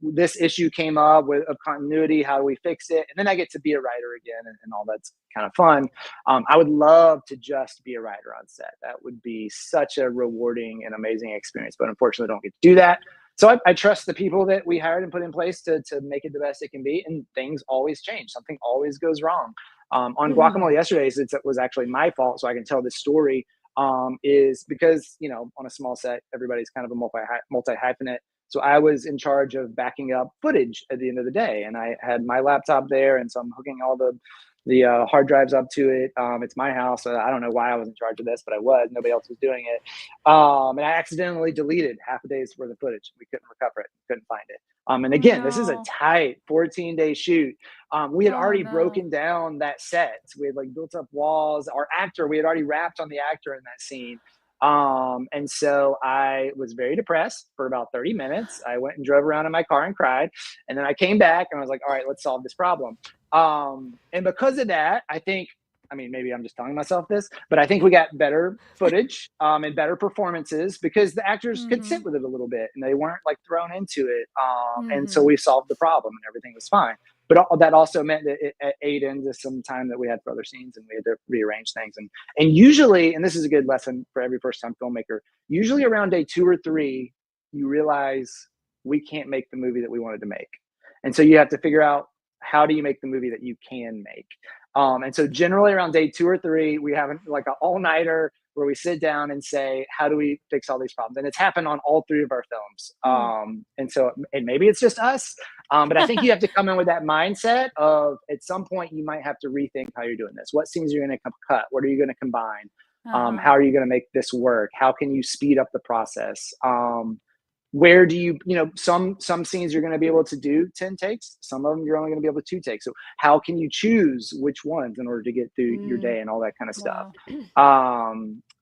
This issue came up with a continuity. How do we fix it? And then I get to be a writer again, and all that's kind of fun. I would love to just be a writer on set. That would be such a rewarding and amazing experience, but unfortunately, I don't get to do that. So I trust the people that we hired and put in place to make it the best it can be. And things always change. Something always goes wrong. On Mm-hmm. Guacamole Yesterdays, it was actually my fault, so I can tell this story. Is because on a small set, everybody's kind of a multi hyphenate. So I was in charge of backing up footage at the end of the day, and I had my laptop there, and so I'm hooking all the hard drives up to it. It's my house. So I don't know why I was in charge of this, but I was. Nobody else was doing it. And I accidentally deleted half a day's worth of footage. We couldn't recover it. Couldn't find it. And Oh again, this is a no. tight 14-day shoot. We had Oh already no. broken down that set. We had like built up walls. Our actor, we had already wrapped on the actor in that scene. And so I was very depressed for about 30 minutes. I went and drove around in my car and cried. And then I came back and I was like, all right, let's solve this problem. And because of that, I mean, maybe I'm just telling myself this, but I think we got better footage and better performances because the actors could Mm-hmm. sit with it a little bit and they weren't like thrown into it. And so Mm-hmm. we solved the problem and everything was fine. But that also meant that it ate into some time that we had for other scenes, and we had to rearrange things. And usually, and this is a good lesson for every first time filmmaker, usually around day 2 or 3, you realize we can't make the movie that we wanted to make. And so you have to figure out, how do you make the movie that you can make? And so generally around day 2 or 3, we have like an all-nighter. where we sit down and say, how do we fix all these problems? And it's happened on all three of our films. And so, and maybe it's just us, but I think you have to come in with that mindset of, at some point you might have to rethink how you're doing this. What scenes are you going to cut? What are you going to combine? How are you going to make this work? How can you speed up the process? Where do you, some scenes you're going to be able to do 10 takes. Some of them you're only going to be able to 2 takes. So how can you choose which ones in order to get through your day and all that kind of stuff?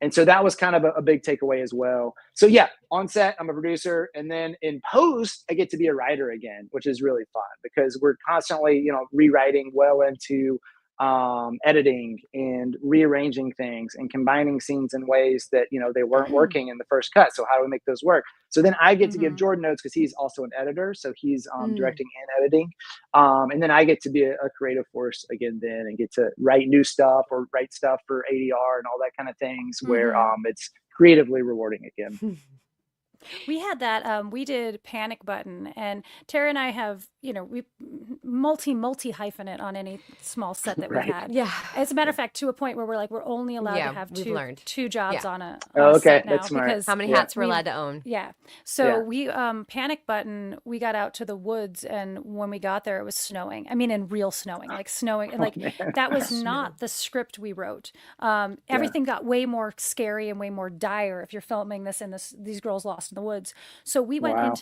And so that was kind of a big takeaway as well. So yeah, on set, I'm a producer. And then in post, I get to be a writer again, which is really fun because we're constantly, rewriting well into editing and rearranging things and combining scenes in ways that they weren't working in the first cut. So how do we make those work? So then I get to give Jordan notes because he's also an editor, so he's directing and editing, and then I get to be a creative force again then and get to write new stuff or write stuff for ADR and all that kind of things where it's creatively rewarding again. We had that. We did Panic Button, and Tara and I have, we multi hyphenate on any small set that we've had. Yeah. As a matter of fact, to a point where we're like, we're only allowed to have two jobs on a set now. That's smart. Because how many hats we're allowed to own? Yeah. So we Panic Button. We got out to the woods, and when we got there, it was snowing. I mean, in real snowing, like snowing, and like that was not the script we wrote. Everything got way more scary and way more dire if you're filming this in these girls lost in the woods. So we went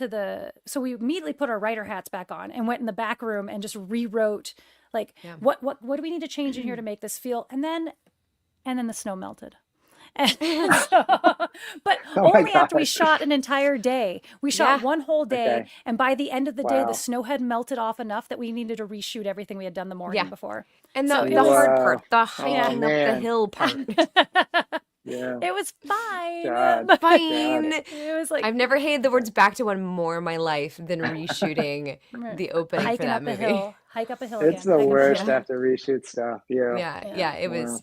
so we immediately put our writer hats back on and went in the back room and just rewrote like what do we need to change in here to make this feel, and then the snow melted. But only after we shot an entire day. We shot one whole day, and by the end of the day, the snow had melted off enough that we needed to reshoot everything we had done the morning before. And the hard part, the hiking up the hill part. Yeah. It was fine. Fine. It was like, I've never hated the words back to one more in my life than reshooting the opening for that movie. Hike up a hill. It's the worst after reshoot stuff. Yeah.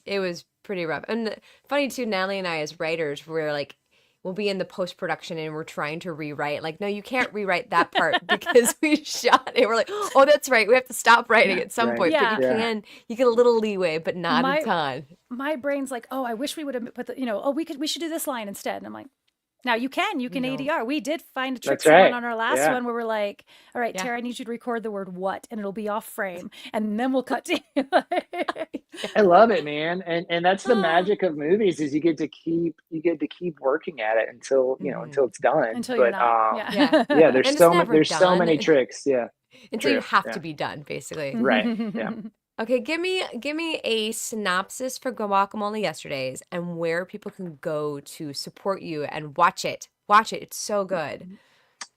It was pretty rough. And funny too, Natalie and I as writers, we're like, we'll be in the post-production and we're trying to rewrite. Like, no, you can't rewrite that part because we shot it. We're like, oh, that's right. We have to stop writing at some point. But you get a little leeway, but not a ton. My brain's like, oh, I wish we would have put we should do this line instead. And I'm like, now you can ADR. We did find a trick one on our last one where we're like, all right, Tara, I need you to record the word what, and it'll be off frame. And then we'll cut to you. I love it, man. And that's the magic of movies is you get to keep working at it until it's done. Until you're not. There's so many tricks. Yeah. Until you have to be done, basically. Right. Yeah. Okay, give me a synopsis for Guacamole Yesterdays and where people can go to support you and watch it. Watch it. It's so good.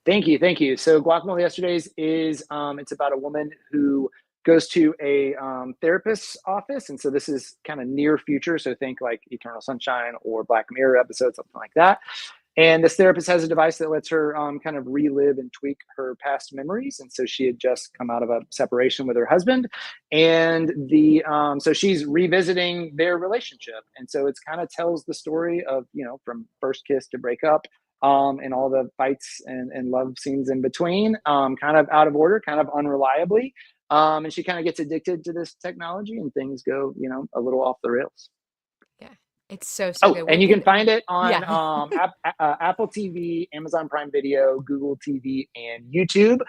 Thank you. So Guacamole Yesterdays is it's about a woman who goes to a therapist's office. And so this is kind of near future. So think like Eternal Sunshine or Black Mirror episode, something like that. And this therapist has a device that lets her kind of relive and tweak her past memories. And so she had just come out of a separation with her husband. And so she's revisiting their relationship. And so it's kind of tells the story of, from first kiss to breakup, and all the fights and love scenes in between, kind of out of order, kind of unreliably. And she kind of gets addicted to this technology and things go, a little off the rails. It's so good. And you can find it on Apple TV, Amazon Prime Video, Google TV, and YouTube.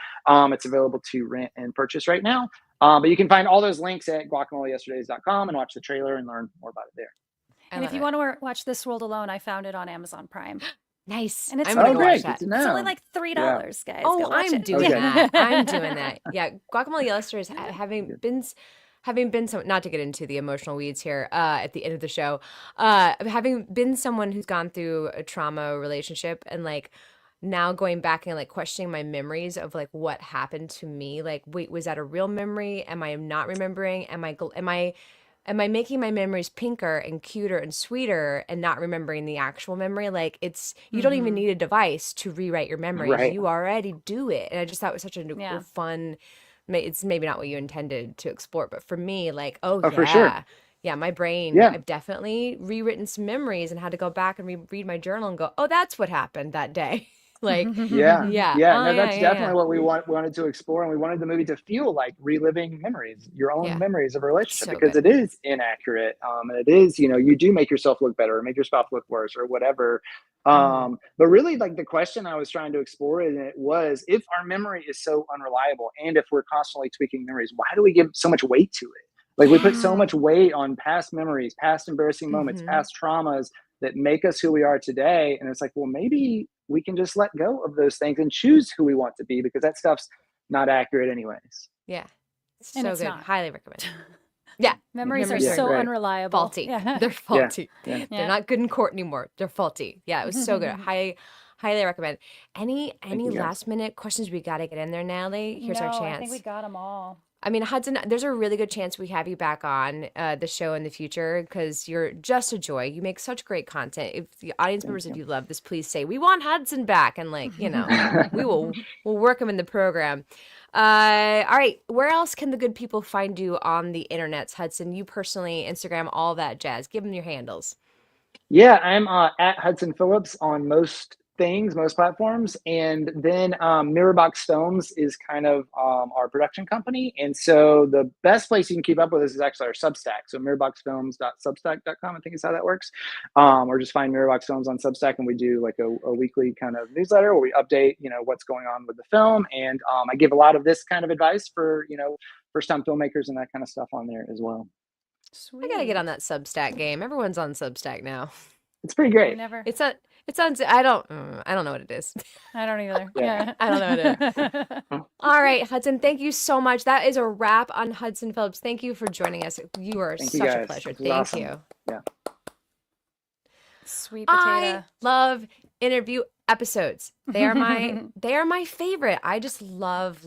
It's available to rent and purchase right now. But you can find all those links at guacamoleyesterdays.com and watch the trailer and learn more about it there. And if you want to watch This World Alone, I found it on Amazon Prime. Nice. And it's I'm really gonna watch that. It's only like $3, guys. Oh, I'm doing that. I'm doing that. Yeah, Guacamole Yesterdays having been some, not to get into the emotional weeds here at the end of the show, having been someone who's gone through a trauma relationship and like now going back and like questioning my memories of like what happened to me, like wait, was that a real memory? Am I not remembering? Am I making my memories pinker and cuter and sweeter and not remembering the actual memory? Like you don't even need a device to rewrite your memories. Right. You already do it. And I just thought it was such a fun. It's maybe not what you intended to explore, but for me, like, for sure. Yeah, my brain, I've definitely rewritten some memories and had to go back and read my journal and go, oh, that's what happened that day. Like, Yeah, yeah. yeah, Oh, no, yeah, that's yeah, yeah. definitely what we wanted to explore, and we wanted the movie to feel like reliving memories, your own Yeah. memories of a relationship, So because good. it is inaccurate, and it is, you do make yourself look better, or make your spouse look worse, or whatever. Mhm. But really, like the question I was trying to explore in it was, if our memory is so unreliable, and if we're constantly tweaking memories, why do we give so much weight to it? Like we put Yeah. so much weight on past memories, past embarrassing moments, Mhm. past traumas that make us who we are today. And it's like, well, maybe we can just let go of those things and choose who we want to be, because that stuff's not accurate anyways. Yeah. And So it's good. not. Highly recommend. Yeah. Memories are Memories Yeah, are so right. unreliable. faulty. Yeah. They're Yeah, faulty. yeah. They're Yeah. not good in court anymore. They're faulty. Yeah, it was so good. Highly recommend. Thank Any you guys. last minute questions we got to get in there, Natalie? Here's our No, I think we chance. got them all. I mean, Hudson, there's a really good chance we have you back on the show in the future because you're just a joy. You make such great content. If the audience Thank members, if you. you love this, please say we want Hudson back, and we'll work him in the program. All right, where else can the good people find you on the internets, Hudson? You personally, Instagram, all that jazz. Give them your handles. Yeah, I'm at Hudson Phillips on most things, most platforms. And then Mirrorbox Films is kind of our production company. And so the best place you can keep up with us is actually our Substack. So mirrorboxfilms.substack.com, I think is how that works. Or just find Mirrorbox Films on Substack, and we do like a weekly kind of newsletter where we update, what's going on with the film. And I give a lot of this kind of advice for, first time filmmakers and that kind of stuff on there as well. I gotta get on Sweet. that Substack game. Everyone's on Substack now. It's pretty I've great. never. It's a, it's on. I don't know what it is. I don't either. Yeah. I don't know what it is. All right, Hudson, thank you so much. That is a wrap on Hudson Phillips. Thank you for joining us. You are Thank you such a guys. pleasure. This was Thank awesome. you. Yeah. Sweet I potato. love interview episodes. They are my favorite. I just love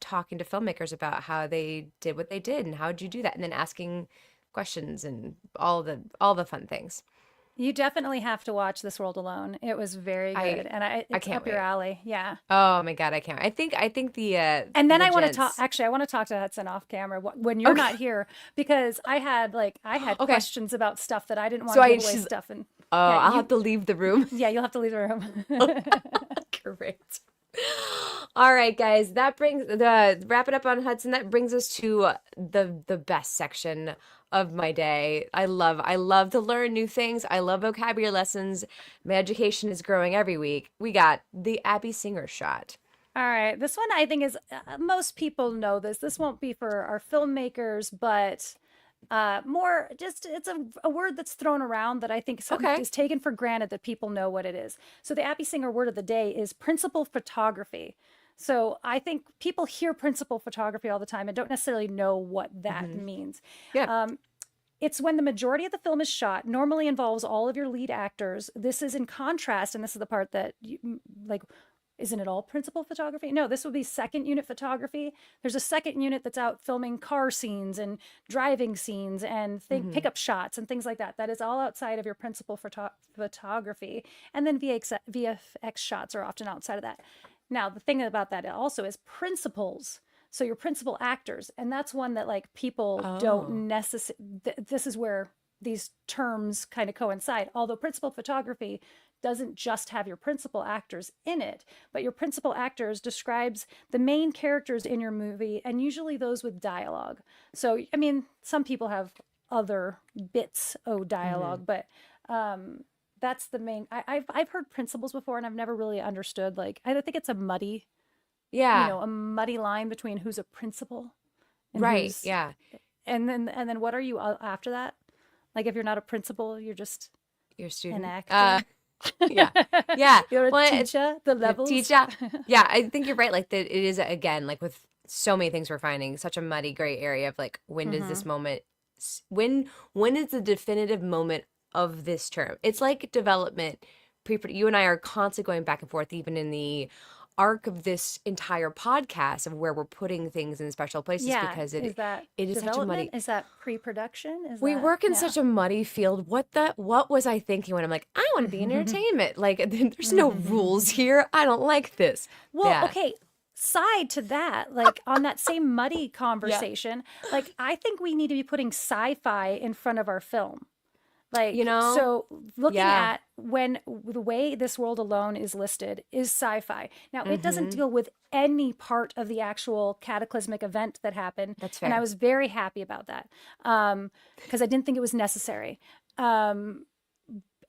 talking to filmmakers about how they did what they did and how did you do that, and then asking questions and all the fun things. You definitely have to watch This World Alone. It was very I good, and I it's can't up your wait. alley. Yeah. Oh my God, I can't. I think And then the I want to talk. gents. Actually, I want to talk to Hudson off camera when you're Okay. not here, because I had Okay. questions about stuff that I didn't want So to I give away she's stuff, and Oh, yeah, I'll have to leave the room. you'll have to leave the room. Great. All right, guys. That brings the wrap it up on Hudson. That brings us to the best section of my day. I love to learn new things. I love vocabulary lessons. My education is growing every week. We got the Abby Singer shot. All right, this one I think is most people know this. This won't be for our filmmakers, but more just it's a word that's thrown around that I think Okay. is taken for granted that people know what it is. So the Abby Singer word of the day is principal photography. So I think people hear principal photography all the time and don't necessarily know what that Hmm. means. Yeah. It's when the majority of the film is shot, normally involves all of your lead actors. This is in contrast, and this is the part that like, isn't it all principal photography? No, this would be second unit photography. There's a second unit that's out filming car scenes and driving scenes and Hmm. pickup shots and things like that. That is all outside of your principal photography. And then VFX shots are often outside of that. Now, the thing about that also is principals. So your principal actors, and that's one that like people don't Oh. necessarily. This is where these terms kind of coincide. Although principal photography doesn't just have your principal actors in it, but your principal actors describes the main characters in your movie, and usually those with dialogue. So I mean, some people have other bits of Hmm. dialogue, but that's the main. I've heard principals before, and I've never really understood. Like, I think it's a Yeah. a muddy line between who's a principal and Right. who's, Yeah. and then what are you after that? Like, if you're not a principal, you're just Your an student. actor. Yeah. Yeah. You're a Well, teacher. The the levels. teacher. Yeah, I think you're right. Like that, it is again like with so many things we're finding such a muddy gray area of like when does Hmm. this moment when is the definitive moment of this term? It's like development. You and I are constantly going back and forth, even in the arc of this entire podcast of where we're putting things in special places Yeah. because Is that it is such a development? muddy. Is that pre-production? Is We that, work in yeah. such a muddy field. What was I thinking when I'm like, I want to be in entertainment? Like, there's no rules here. I don't like this. Well, Yeah. okay. Side to that, like on that same muddy Yeah. conversation, like I think we need to be putting sci-fi in front of our film. You Like, know? so looking Yeah. at when the way This World Alone is listed is sci-fi. Now, it doesn't Mm-hmm. deal with any part of the actual cataclysmic event that happened, That's and I fair. was very happy about that because I didn't think it was necessary. Um,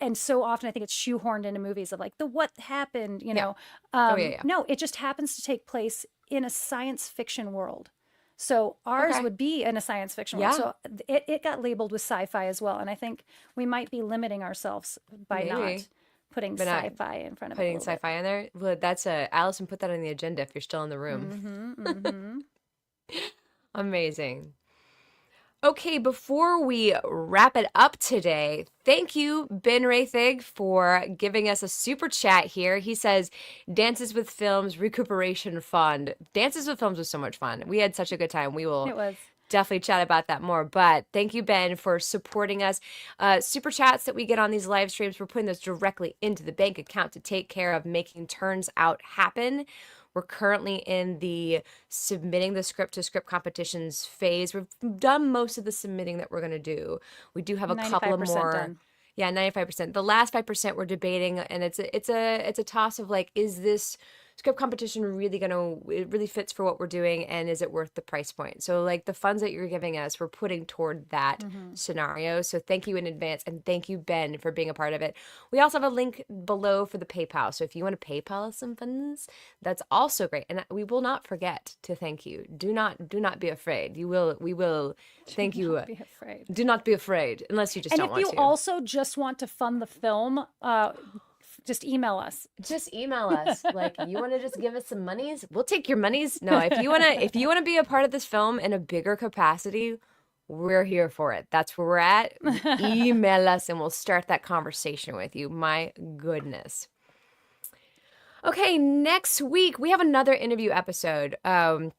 and so often I think it's shoehorned into movies of like the what happened, Yeah. Oh, yeah, yeah. No, it just happens to take place in a science fiction world. So ours Okay. would be in a science fiction world. Yeah, So it got labeled with sci-fi as well. And I think we might be limiting ourselves by maybe. not putting But not sci-fi in front of it a putting little bit. sci-fi in there. Well, that's Allison, put that on the agenda if you're still in the room. Mm-hmm. Amazing. Okay, before we wrap it up today, thank you, Ben Rathig, for giving us a super chat here. He says, Dances with Films Recuperation Fund. Dances with Films was so much fun. We had such a good time. We will It was. definitely chat about that more. But thank you, Ben, for supporting us. Super chats that we get on these live streams, we're putting those directly into the bank account to take care of making Turns Out happen. We're currently in the submitting the script to script competitions phase. We've done most of the submitting that we're going to do. We do have a couple of 95% more. done. Yeah, 95%. The last 5% we're debating, and it's a toss of like, is this script competition really it really fits for what we're doing, and is it worth the price point? So like the funds that you're giving us, we're putting toward that scenario. So thank you in advance, and thank you, Ben, for being a part of it. We also have a link below for the PayPal. So if you want to PayPal us some funds, that's also great. And we will not forget to thank you. Do not be afraid. We will thank Do you. not be afraid. Do not be afraid, unless you just And don't if want you to. also just want to fund the film, just email us. Just email us. Like, you want to just give us some monies? We'll take your monies. No, if you want to be a part of this film in a bigger capacity, we're here for it. That's where we're at. Email us and we'll start that conversation with you. My goodness. Okay, next week we have another interview episode. We're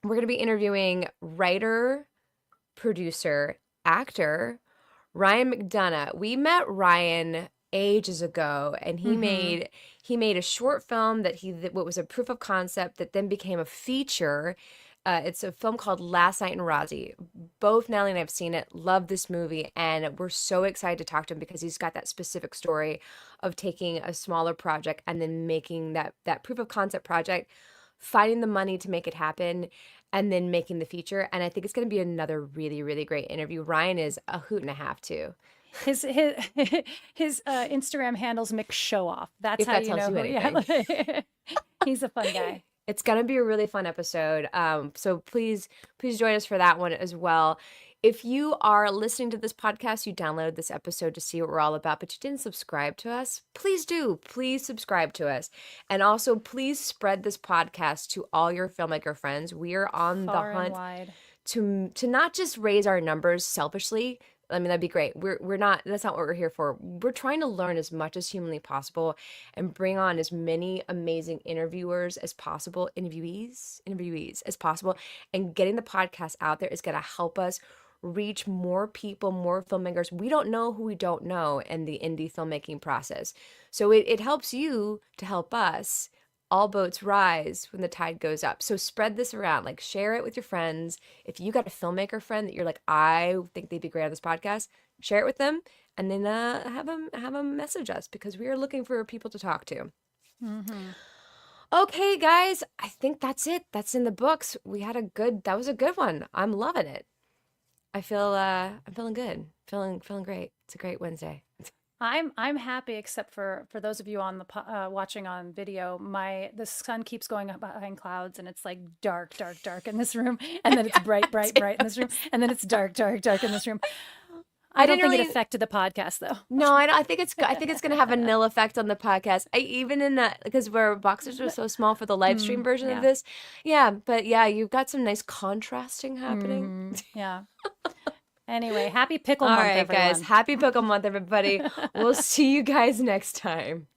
going to be interviewing writer, producer, actor Ryan McDonough. We met Ryan ages ago, and he made a short film that was a proof of concept that then became a feature. It's a film called Last Night in Rozzy. Both Natalie and I have seen it, love this movie, and we're so excited to talk to him because he's got that specific story of taking a smaller project and then making that proof of concept project, finding the money to make it happen, and then making the feature. And I think it's going to be another really, really great interview. Ryan is a hoot and a half too. His Instagram handles Mick Show Off. That's If how that you tells know you who. anything. Yeah, he's a fun guy. It's going to be a really fun episode. So please join us for that one as well. If you are listening to this podcast, you downloaded this episode to see what we're all about, but you didn't subscribe to us, please do. Please subscribe to us. And also, please spread this podcast to all your filmmaker friends. We are on Far the and hunt wide. to not just raise our numbers selfishly. I mean, that'd be great. We're not, that's not what we're here for. We're trying to learn as much as humanly possible and bring on as many amazing interviewers as possible, interviewees as possible. And getting the podcast out there is going to help us reach more people, more filmmakers. We don't know who we don't know in the indie filmmaking process. So it helps you to help us. All boats rise when the tide goes up. So spread this around, like share it with your friends. If you got a filmmaker friend that you're like, I think they'd be great on this podcast, share it with them, and then have them message us because we are looking for people to talk to. Okay, guys, I think that's it. That's in the books. That was a good one. I'm loving it. I'm feeling good. Feeling great. It's a great Wednesday. I'm happy, except for those of you on the watching on video. The sun keeps going up behind clouds, and it's like dark, dark, dark in this room, and then it's bright, bright, bright in this room, and then it's dark, dark, dark in this room. I don't think it affected the podcast though. No, I think it's going to have a nil effect on the podcast. Even in that, because our boxes are so small for the live stream version of this. Yeah, but yeah, you've got some nice contrasting happening. Yeah. Anyway, happy pickle All month, right, everyone. guys. Happy pickle month, everybody. We'll see you guys next time.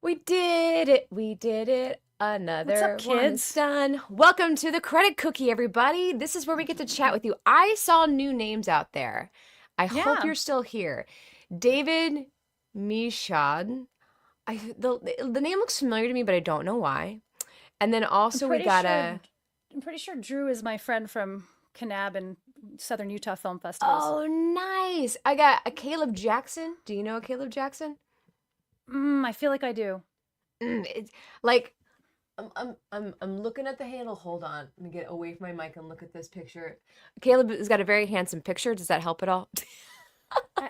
We did it. We did it. Another What's up, one is kids? done. Welcome to the Credit Cookie, everybody. This is where we get to chat with you. I saw new names out there. I hope Yeah, you're still here. David Mishad. The name looks familiar to me, but I don't know why. And then I'm also we pretty got sure. a I'm pretty sure Drew is my friend from Kanab and Southern Utah film festivals. oh nice. I got a Caleb Jackson. Do you know a Caleb Jackson? I feel like I do. It's like I'm looking at the handle. Hold on. Let me get away from my mic and look at this picture. Caleb has got a very handsome picture. Does that help at all?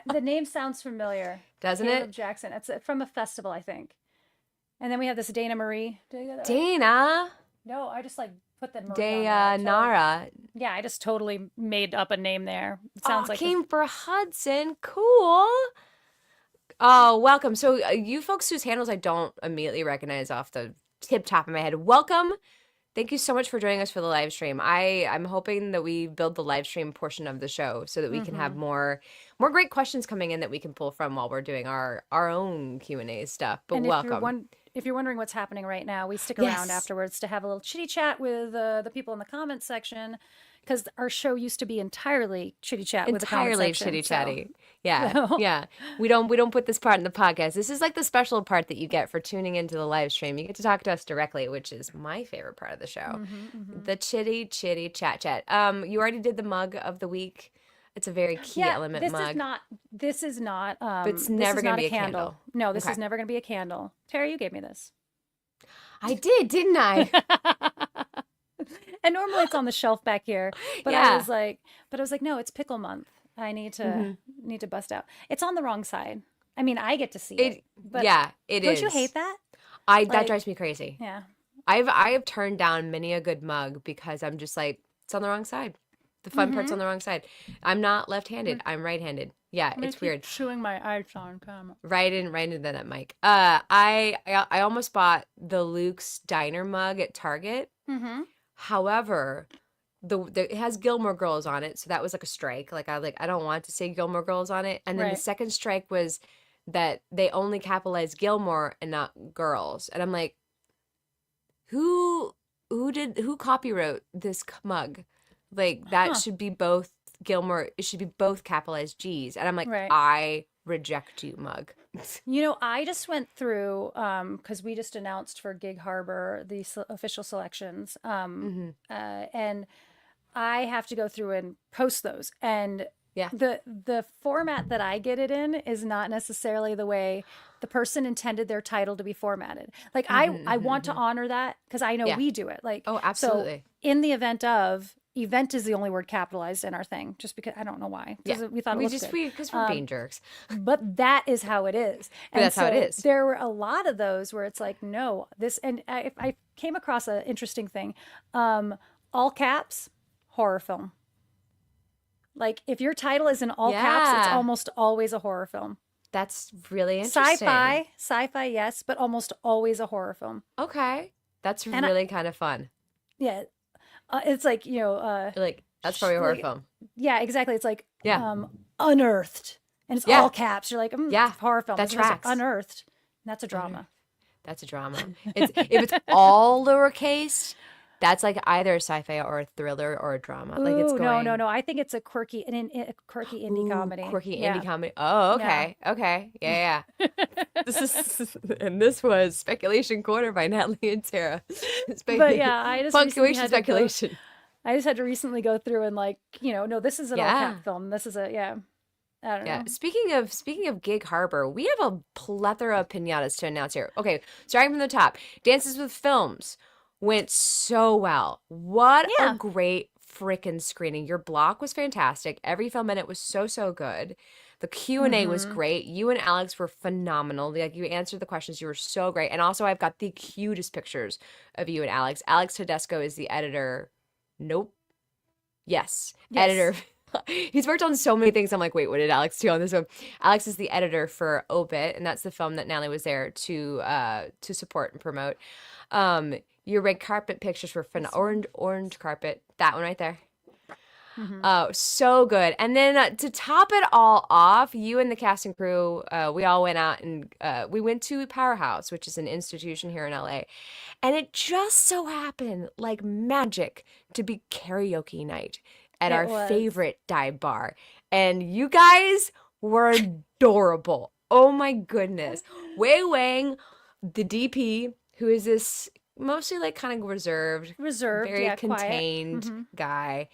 The name sounds familiar. Doesn't Caleb it? Jackson. It's from a festival, I think. And then we have this Dana Marie. Did I get that right? Dana No, I just like put the Marie on there. Nara. Yeah, I just totally made up a name there. It Oh, sounds like came for Hudson. Cool. Oh, welcome. So, you folks whose handles I don't immediately recognize off the tip top of my head, welcome. Thank you so much for joining us for the live stream. I'm hoping that we build the live stream portion of the show so that we can have more great questions coming in that we can pull from while we're doing our own Q&A stuff. But And welcome. if you're wondering what's happening right now, we stick Yes. around afterwards to have a little chitty chat with the people in the comments section, because our show used to be entirely chitty chat with the comment Entirely section. chitty So, chatty. Yeah. so Yeah. We don't put this part in the podcast. This is like the special part that you get for tuning into the live stream. You get to talk to us directly, which is my favorite part of the show. The chitty chat. You already did the mug of the week. It's a very key yeah, element this mug. is not this is not But it's this never is gonna not be a a candle. candle. No, this Okay. is never going to be a candle. Terry, you gave me this. I did, didn't I? And normally it's on the shelf back here, but I Yeah. was like, no, it's pickle month. I need to bust out. It's on the wrong side. I mean, I get to see it, but It don't is. you hate that? That Like, drives me crazy. yeah. I have turned down many a good mug because I'm just like, it's on the wrong side. The fun part's on the wrong side. I'm not left-handed. I'm right-handed. Yeah, I'm gonna it's keep weird. chewing my eyes on camera. Right into that mic. I almost bought the Luke's Diner mug at Target. Mm-hmm. However, it has Gilmore Girls on it, so that was like a strike. I don't want to say Gilmore Girls on it. And then the Right. second strike was that they only capitalized Gilmore and not girls. And I'm like, who copywrote this mug? Like that Huh. should be both Gilmore. It should be both capitalized G's. And I'm like, Right. I reject you, mug. You know, I just went through because we just announced for Gig Harbor the official selections, and I have to go through and post those. And Yeah. the format that I get it in is not necessarily the way the person intended their title to be formatted. Like I want to honor that because I know Yeah. we do it. Like Oh, absolutely. So in the event is the only word capitalized in our thing, just because I don't know why. Yeah. We thought it looked good. Because we're being jerks. But that is how it is. And That's how it is. There were a lot of those where it's like, no, this, and I came across an interesting thing. All caps, horror film. Like if your title is in all caps, it's Yeah. almost always a horror film. That's really interesting. Sci-fi, yes, but almost always a horror film. Okay. That's And really kind of fun. Yeah. It's like, Like, that's probably a horror like- film. yeah, exactly. It's like, Yeah. Unearthed. And it's Yeah. all caps. You're like, Yeah, horror film. that It's just like, tracks. Unearthed. That's a drama. That's a drama. If it's all lowercase, that's like either a sci-fi or a thriller or a drama. Like it's Ooh, going. no. I think it's a quirky indie Ooh, comedy. quirky Yeah. indie comedy. Oh, okay. Okay. Yeah. This was Speculation Corner by Natalie and Tara. But yeah, I just recently punctuation had to go, speculation. I just had to recently go through and like, no, this is an all Yeah. cap film. This is I don't Yeah. know. Speaking of Gig Harbor, we have a plethora of pinatas to announce here. Okay, starting from the top, Dances with Films went so well. What Yeah. a great freaking screening! Your block was fantastic. Every film in it was so good. The Q&A was great. You and Alex were phenomenal. Like you answered the questions. You were so great. And also, I've got the cutest pictures of you and Alex. Alex Tedesco is the editor. Nope. Yes. Yes. Editor. He's worked on so many things. I'm like, wait, what did Alex do on this one? Alex is the editor for Obit, and that's the film that Natalie was there to support and promote. Your red carpet pictures were orange carpet. That one right there. Oh, so good. And then to top it all off, you and the cast and crew, we all went out and we went to Powerhouse, which is an institution here in LA. And it just so happened, like magic, to be karaoke night at It our was. favorite dive bar. and you guys were adorable. Oh my goodness. Wei Wang, the DP, who is this mostly like kind of reserved, very yeah, quiet. contained guy,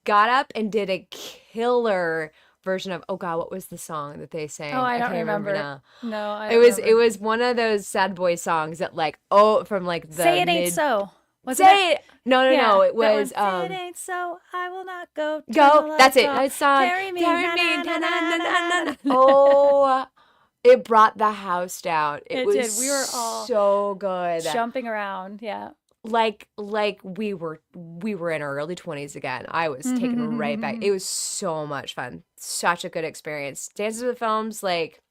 got up and did a killer version of, oh God, what was the song that they sang? Oh, I I don't can't remember remember. now. No, I It don't was remember. one of those sad boy songs that like, oh, from like the Say It Ain't mid So. Wasn't it? Say it. No, no, Yeah, no. It that was one. Say it ain't so, I will not go. Turn the go. That's lights it. off. It's on. Carry me. Carry Na, me. na, na, Na, na, na, na, na, na, na. na. Oh, it brought the house down. It It was did. We were all so good. jumping around. Yeah. Like we were in our early 20s again. I was taken right back. It was so much fun. Such a good experience. Dances with Films, like,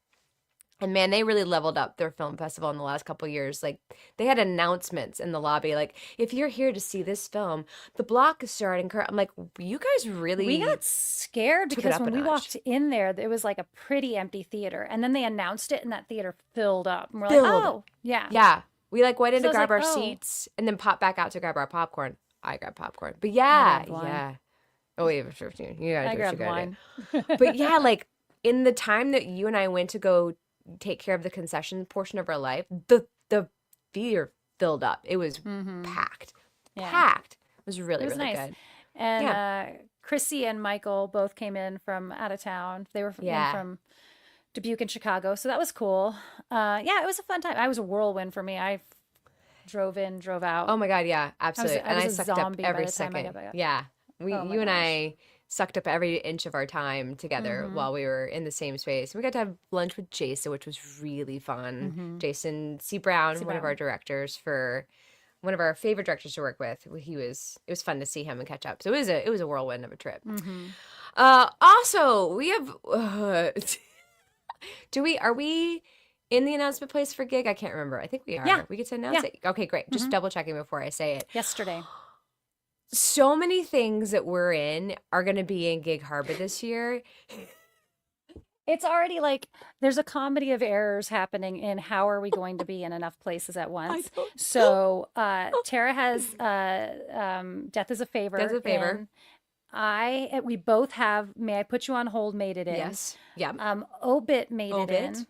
and man, they really leveled up their film festival in the last couple of years. Like, they had announcements in the lobby, like, if you're here to see this film, the block is starting. I'm like, you guys We really got scared took it because up a when we notch. walked in there, it was like a pretty empty theater. And then they announced it and that theater filled up. And we're like, Filled. oh, yeah. Yeah. We like went in So to I was grab like, our oh. seats and then popped back out to grab our popcorn. I grabbed popcorn. But I yeah, grabbed wine. yeah. Oh, wait, you gotta I do what you grabbed gotta wine. do. But yeah, like in the time that you and I went to go take care of the concession portion of our life, the theater filled up. It was packed. Yeah. Packed. It was It really, was really nice. good. And Chrissy and Michael both came in from out of town. They were in Yeah. from Dubuque and Chicago. So that was cool. Yeah, it was a fun time. It was a whirlwind for me. I drove in, drove out. Oh my God, yeah, absolutely. I And I was a sucked up zombie by every the time I second. got back. Yeah. Oh my You and gosh. I sucked up every inch of our time together while we were in the same space. We got to have lunch with Jason, which was really fun. Jason C. Brown, one of our directors, for one of our favorite directors to work with. It was fun to see him and catch up. So it was a whirlwind of a trip. Also, we have are we in the announcement place for gig? I can't remember. I think we are. Yeah. We get to announce it. Okay, great. Just double checking before I say it. Yesterday. So many things that we're in are going to be in Gig Harbor this year. It's already like there's a comedy of errors happening in how are we going to be in enough places at once. So Tara has Death is a Favor. Death is a Favor. in. We both have May I Put You on Hold made it in. Yes. Yeah. Obit made it Obit. in.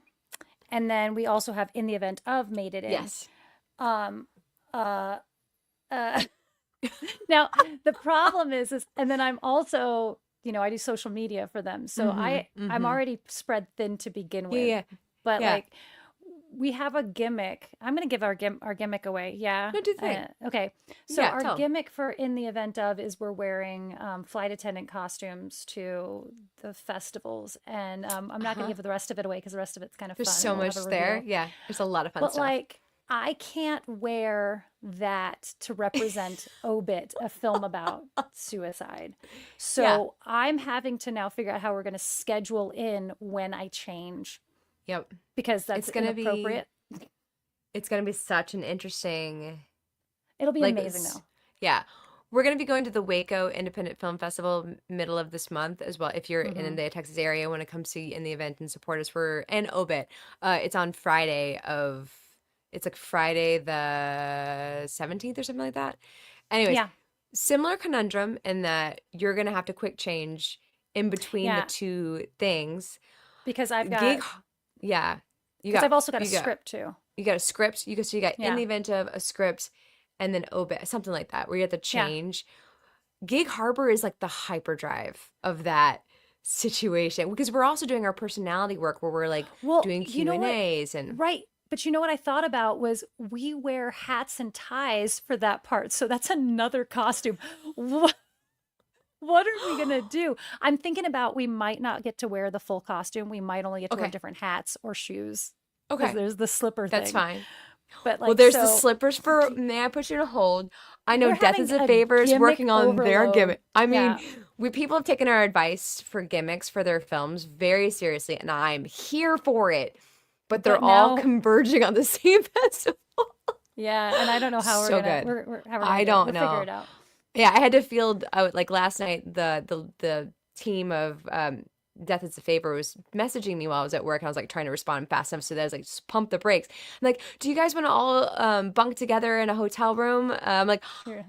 And then we also have In the Event of made it in. Yes. Now the problem is and then I'm also, I do social media for them. So I'm already spread thin to begin with. Yeah. But Yeah. like we have a gimmick. I'm going to give our gimmick away. Yeah. No, do the thing. Okay. So Yeah, our tell 'em. gimmick for In the Event of is we're wearing flight attendant costumes to the festivals. And I'm not going to give the rest of it away because the rest of it's kind of There's fun. so We'll much have a there. reveal. Yeah. There's a lot of fun But stuff. like, I can't wear that to represent Obit, a film about suicide. So I'm having to now figure out how we're going to schedule in when I change Yep. because that's It's gonna be- inappropriate. It's going to be such an interesting. It'll be like, amazing though. Yeah. We're going to be going to the Waco Independent Film Festival middle of this month as well. If you're in the Texas area, want to come see in the event and support us and Obit. It's on it's like Friday the 17th or something like that. Anyways, Yeah. similar conundrum in that you're going to have to quick change in between Yeah. the two things. Because I've got, Gig, yeah. because I've also got a you got- script too. You got a script. So you got Yeah. in the event of a script and then Obit, something like that, where you have to change. Gig Harbor is like the hyperdrive of that situation because we're also doing our personality work where we're like Well, doing you know what? Q&As and Right. But you know what I thought about was we wear hats and ties for that part. So that's another costume. What are we going to do? I'm thinking about we might not get to wear the full costume. We might only get to wear Okay. different hats or shoes. okay, Because there's the slipper thing. that's fine. But like, Well, there's the so slippers for May I Put You to Hold. I know We're Death having is a a Favor is gimmick working on their overload. gimmick. I mean, Yeah. people have taken our advice for gimmicks for their films very seriously, and I'm here for it. But they're But all now- converging on the same festival. Yeah, and I don't know how we're So gonna. good. We're, how we're I gonna do it. don't We'll know. Figure it out. Yeah, I had to field like last night. The team of Death is a Favor was messaging me while I was at work, and I was like trying to respond fast enough so that I was like, just pump the brakes. I'm like, do you guys want to all bunk together in a hotel room? I'm like, Here.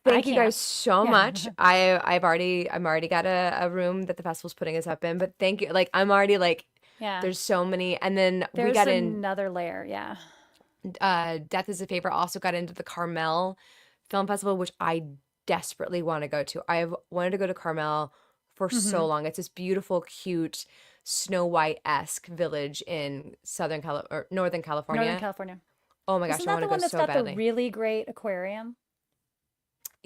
I Thank you can't. guys so Yeah. much. I'm already got a room that the festival's putting us up in, but thank you. Like I'm already like Yeah. there's so many, and then we There's got in another layer. Yeah. Death is a Favor also got into the Carmel Film Festival, which I desperately want to go to. I've wanted to go to Carmel for Mm-hmm. so long. It's this beautiful, cute, Snow White-esque village in Northern Northern California. California. Oh my gosh, Isn't I that want the to go one that's so got the badly. really great aquarium?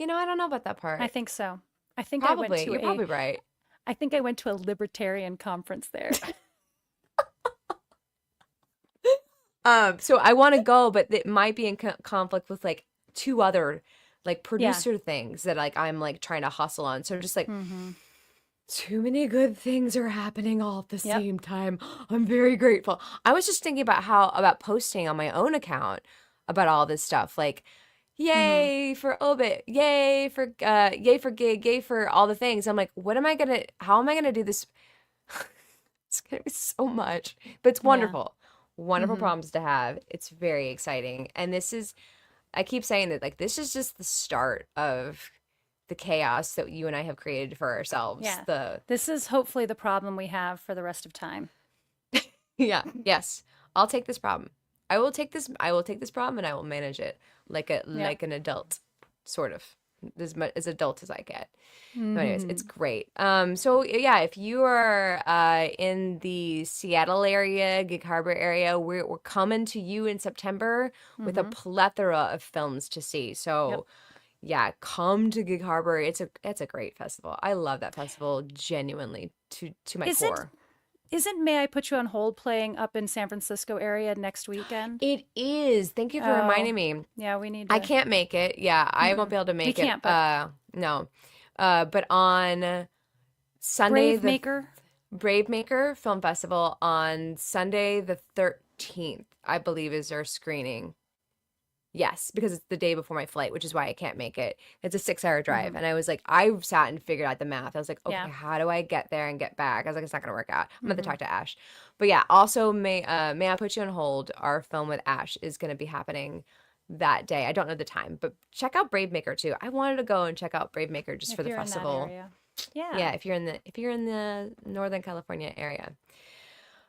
I don't know about that I part. think so. I think I went Probably. to You're a probably right. I think I went to a libertarian conference there. So I want to go, but it might be in conflict with like two other like Yeah. producer things that like I'm like trying to hustle on. So I'm just like Mm-hmm. too many good things are happening all at the Yep. same time. I'm very grateful. I was just thinking about about posting on my own account about all this stuff. Like, Mm-hmm. yay for Obit, yay for gig, yay for all the things. I'm like, how am I gonna do this? It's gonna be so much. But it's Yeah. wonderful. Wonderful Mm-hmm. problems to have. It's very exciting. And I keep saying that like this is just the start of the chaos that you and I have created for ourselves. Yeah. This is hopefully the problem we have for the rest of time. Yeah, yes. I'll take this problem. I will take this problem and I will manage it Yep. like an adult, sort of. As adult as I get. No, anyways, Mm-hmm. it's great. So yeah, if you are in the Seattle area, Gig Harbor area, we're coming to you in September with a Mm-hmm. plethora of films to see. Yep. So yeah, come to Gig Harbor. It's a great festival. I love that festival genuinely to my Isn't core. isn't May I Put You on Hold playing up in San Francisco area next weekend? It is. Thank you for Oh, reminding me. yeah, we need I to. can't make it. Yeah, I won't Mm-mm. be able to We make it. can't, but No. But on Sunday Brave the Maker. Brave Maker Film Festival on Sunday the 13th, I believe is our screening. Yes, because it's the day before my flight, which is why I can't make it. It's a 6-hour drive. Mm-hmm. And I was like, I sat and figured out the math. I was like, okay, Yeah. how do I get there and get back? I was like, it's not gonna work out. I'm gonna have to Mm-hmm. talk to Ash. But yeah, also May I Put You on Hold, our film with Ash is gonna be happening that day. I don't know the time, but check out Brave Maker too. I wanted to go and check out Brave Maker just for If the you're in that festival. area. Yeah. Yeah, if you're in the Northern California area.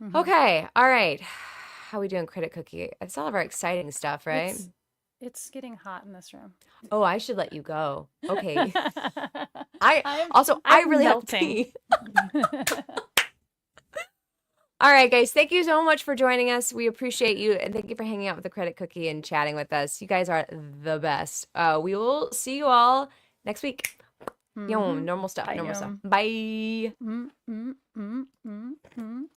Mm-hmm. Okay, all right. How we doing, Critic Cookie? It's all of our exciting stuff, right? It's getting hot in this room. Oh, I should let you go. Okay. I I'm I I'm really have to melting. pee. All right, guys. Thank you so much for joining us. We appreciate you, and thank you for hanging out with the Credit Cookie and chatting with us. You guys are the best. We will see you all next week. Mm-hmm. Normal stuff. Bye. Normal stuff. Bye. Mm, mm, mm, mm, mm.